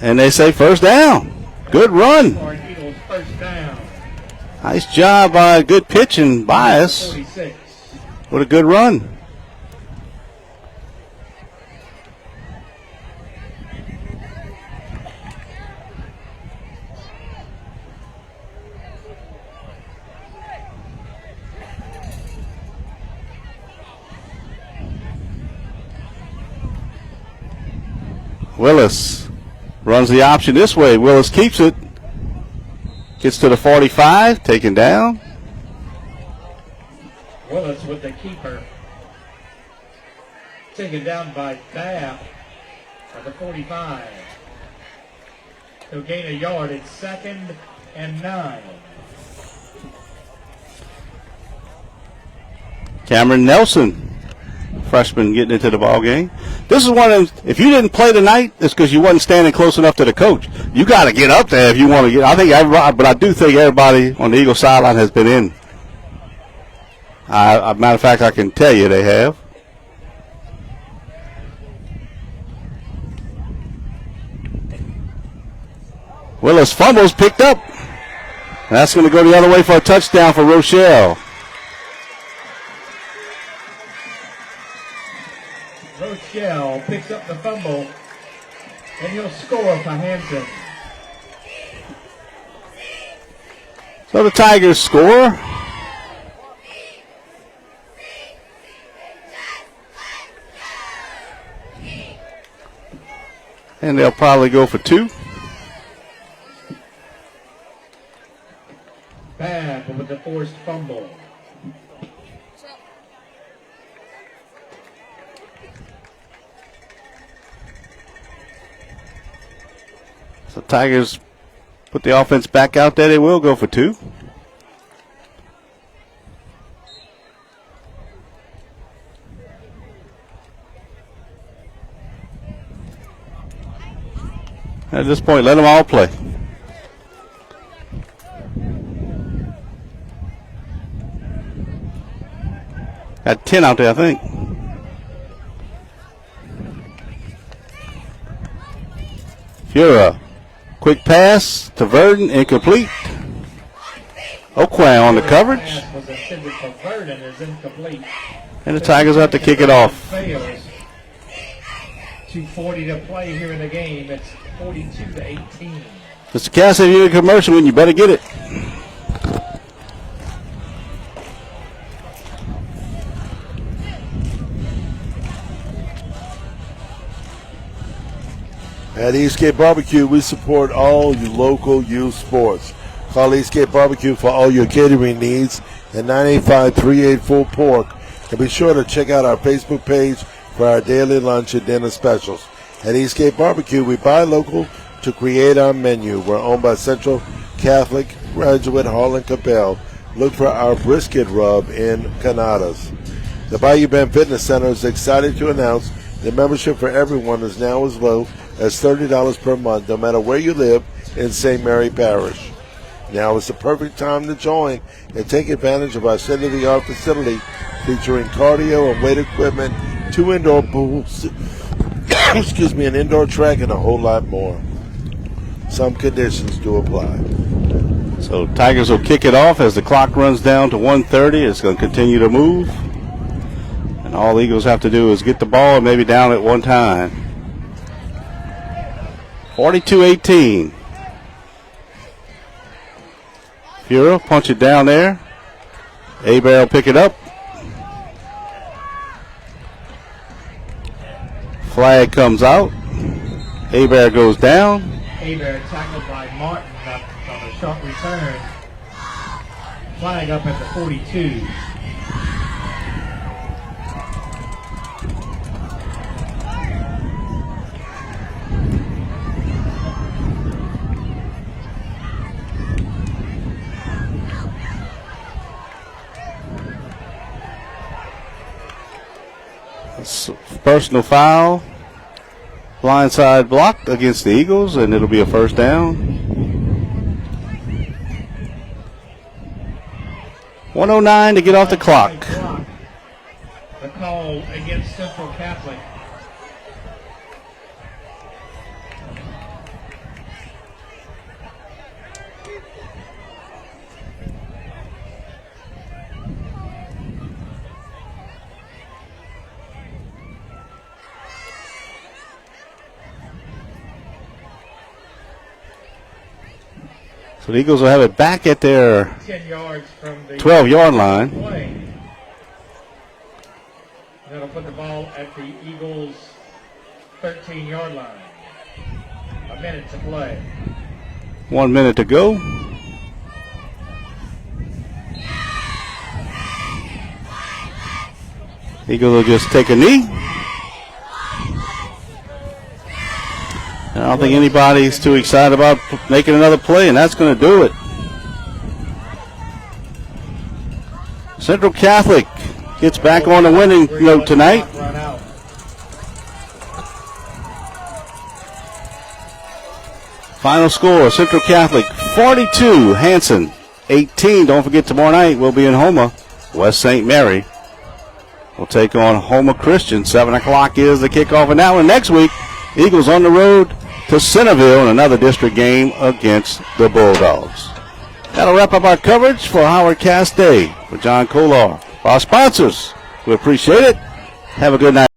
And they say first down. Good run. For an Eagles first down. Nice job by a good pitch and bias. 46. What a good run. Willis runs the option this way. Willis keeps it. Gets to the 45, taken down. Willis with the keeper. Taken down by Babb at the 45. He'll gain a yard. It's 2nd and 9. Cameron Nelson, freshman, getting into the ball game. This is one of them, if you didn't play tonight, it's because you wasn't standing close enough to the coach. You got to get up there if you want to get. I think everybody, but I do think everybody on the Eagle sideline has been in. Matter of fact, I can tell you they have. Willis fumbles, picked up. And that's going to go the other way for a touchdown for Rochelle. Rochelle picks up the fumble, and he'll score for Hanson. So the Tigers score. And they'll probably go for 2. Babb with the forced fumble. So Tigers put the offense back out there. They will go for 2. At this point, let them all play. Got 10 out there, I think. Fura. Quick pass to Verdon, incomplete. Oquan on the coverage. Pass was intended for Verdon, is incomplete. And the Tigers have to kick it off. Fails. 2:40 to play here in the game. It's 42-18. Mr. Cass, if you're in a commercial, you better get it. At Eastgate Barbecue, we support all your local youth sports. Call Eastgate Barbecue for all your catering needs at 985-384-PORK. And be sure to check out our Facebook page for our daily lunch and dinner specials. At Eastgate Barbecue, we buy local to create our menu. We're owned by Central Catholic Graduate Harlan Capel. Look for our brisket rub in Canadas. The Bayou Bend Fitness Center is excited to announce that membership for everyone is now as low as $30 per month, no matter where you live in St. Mary Parish. Now is the perfect time to join and take advantage of our state-of-the-art facility featuring cardio and weight equipment, 2 indoor pools, an indoor track, and a whole lot more. Some conditions do apply. So Tigers will kick it off as the clock runs down to 1:30. It's going to continue to move. And all the Eagles have to do is get the ball and maybe down at one time. 42-18. Fura punch it down there. Abear will pick it up. Flag comes out. Abear goes down. Abear tackled by Martin on a short return. Flag up at the 42. Personal foul. Blindside block against the Eagles, and it'll be a first down. 1:09 to get off the clock. The call against Central Catholic. So the Eagles will have it back at their 10 yards from the 12-yard line. play. That'll put the ball at the Eagles' 13-yard line. A minute to play. 1 minute to go. Eagles will just take a knee. I don't think anybody's too excited about making another play, and that's going to do it. Central Catholic gets back on the winning note tonight. Final score, Central Catholic 42, Hanson 18. Don't forget, tomorrow night we'll be in Houma. West St. Mary will take on Houma Christian. 7 o'clock is the kickoff. And now, next week, Eagles on the road to Centerville in another district game against the Bulldogs. That'll wrap up our coverage for Howard Cast Day. For John Kolar, our sponsors, we appreciate it. Have a good night.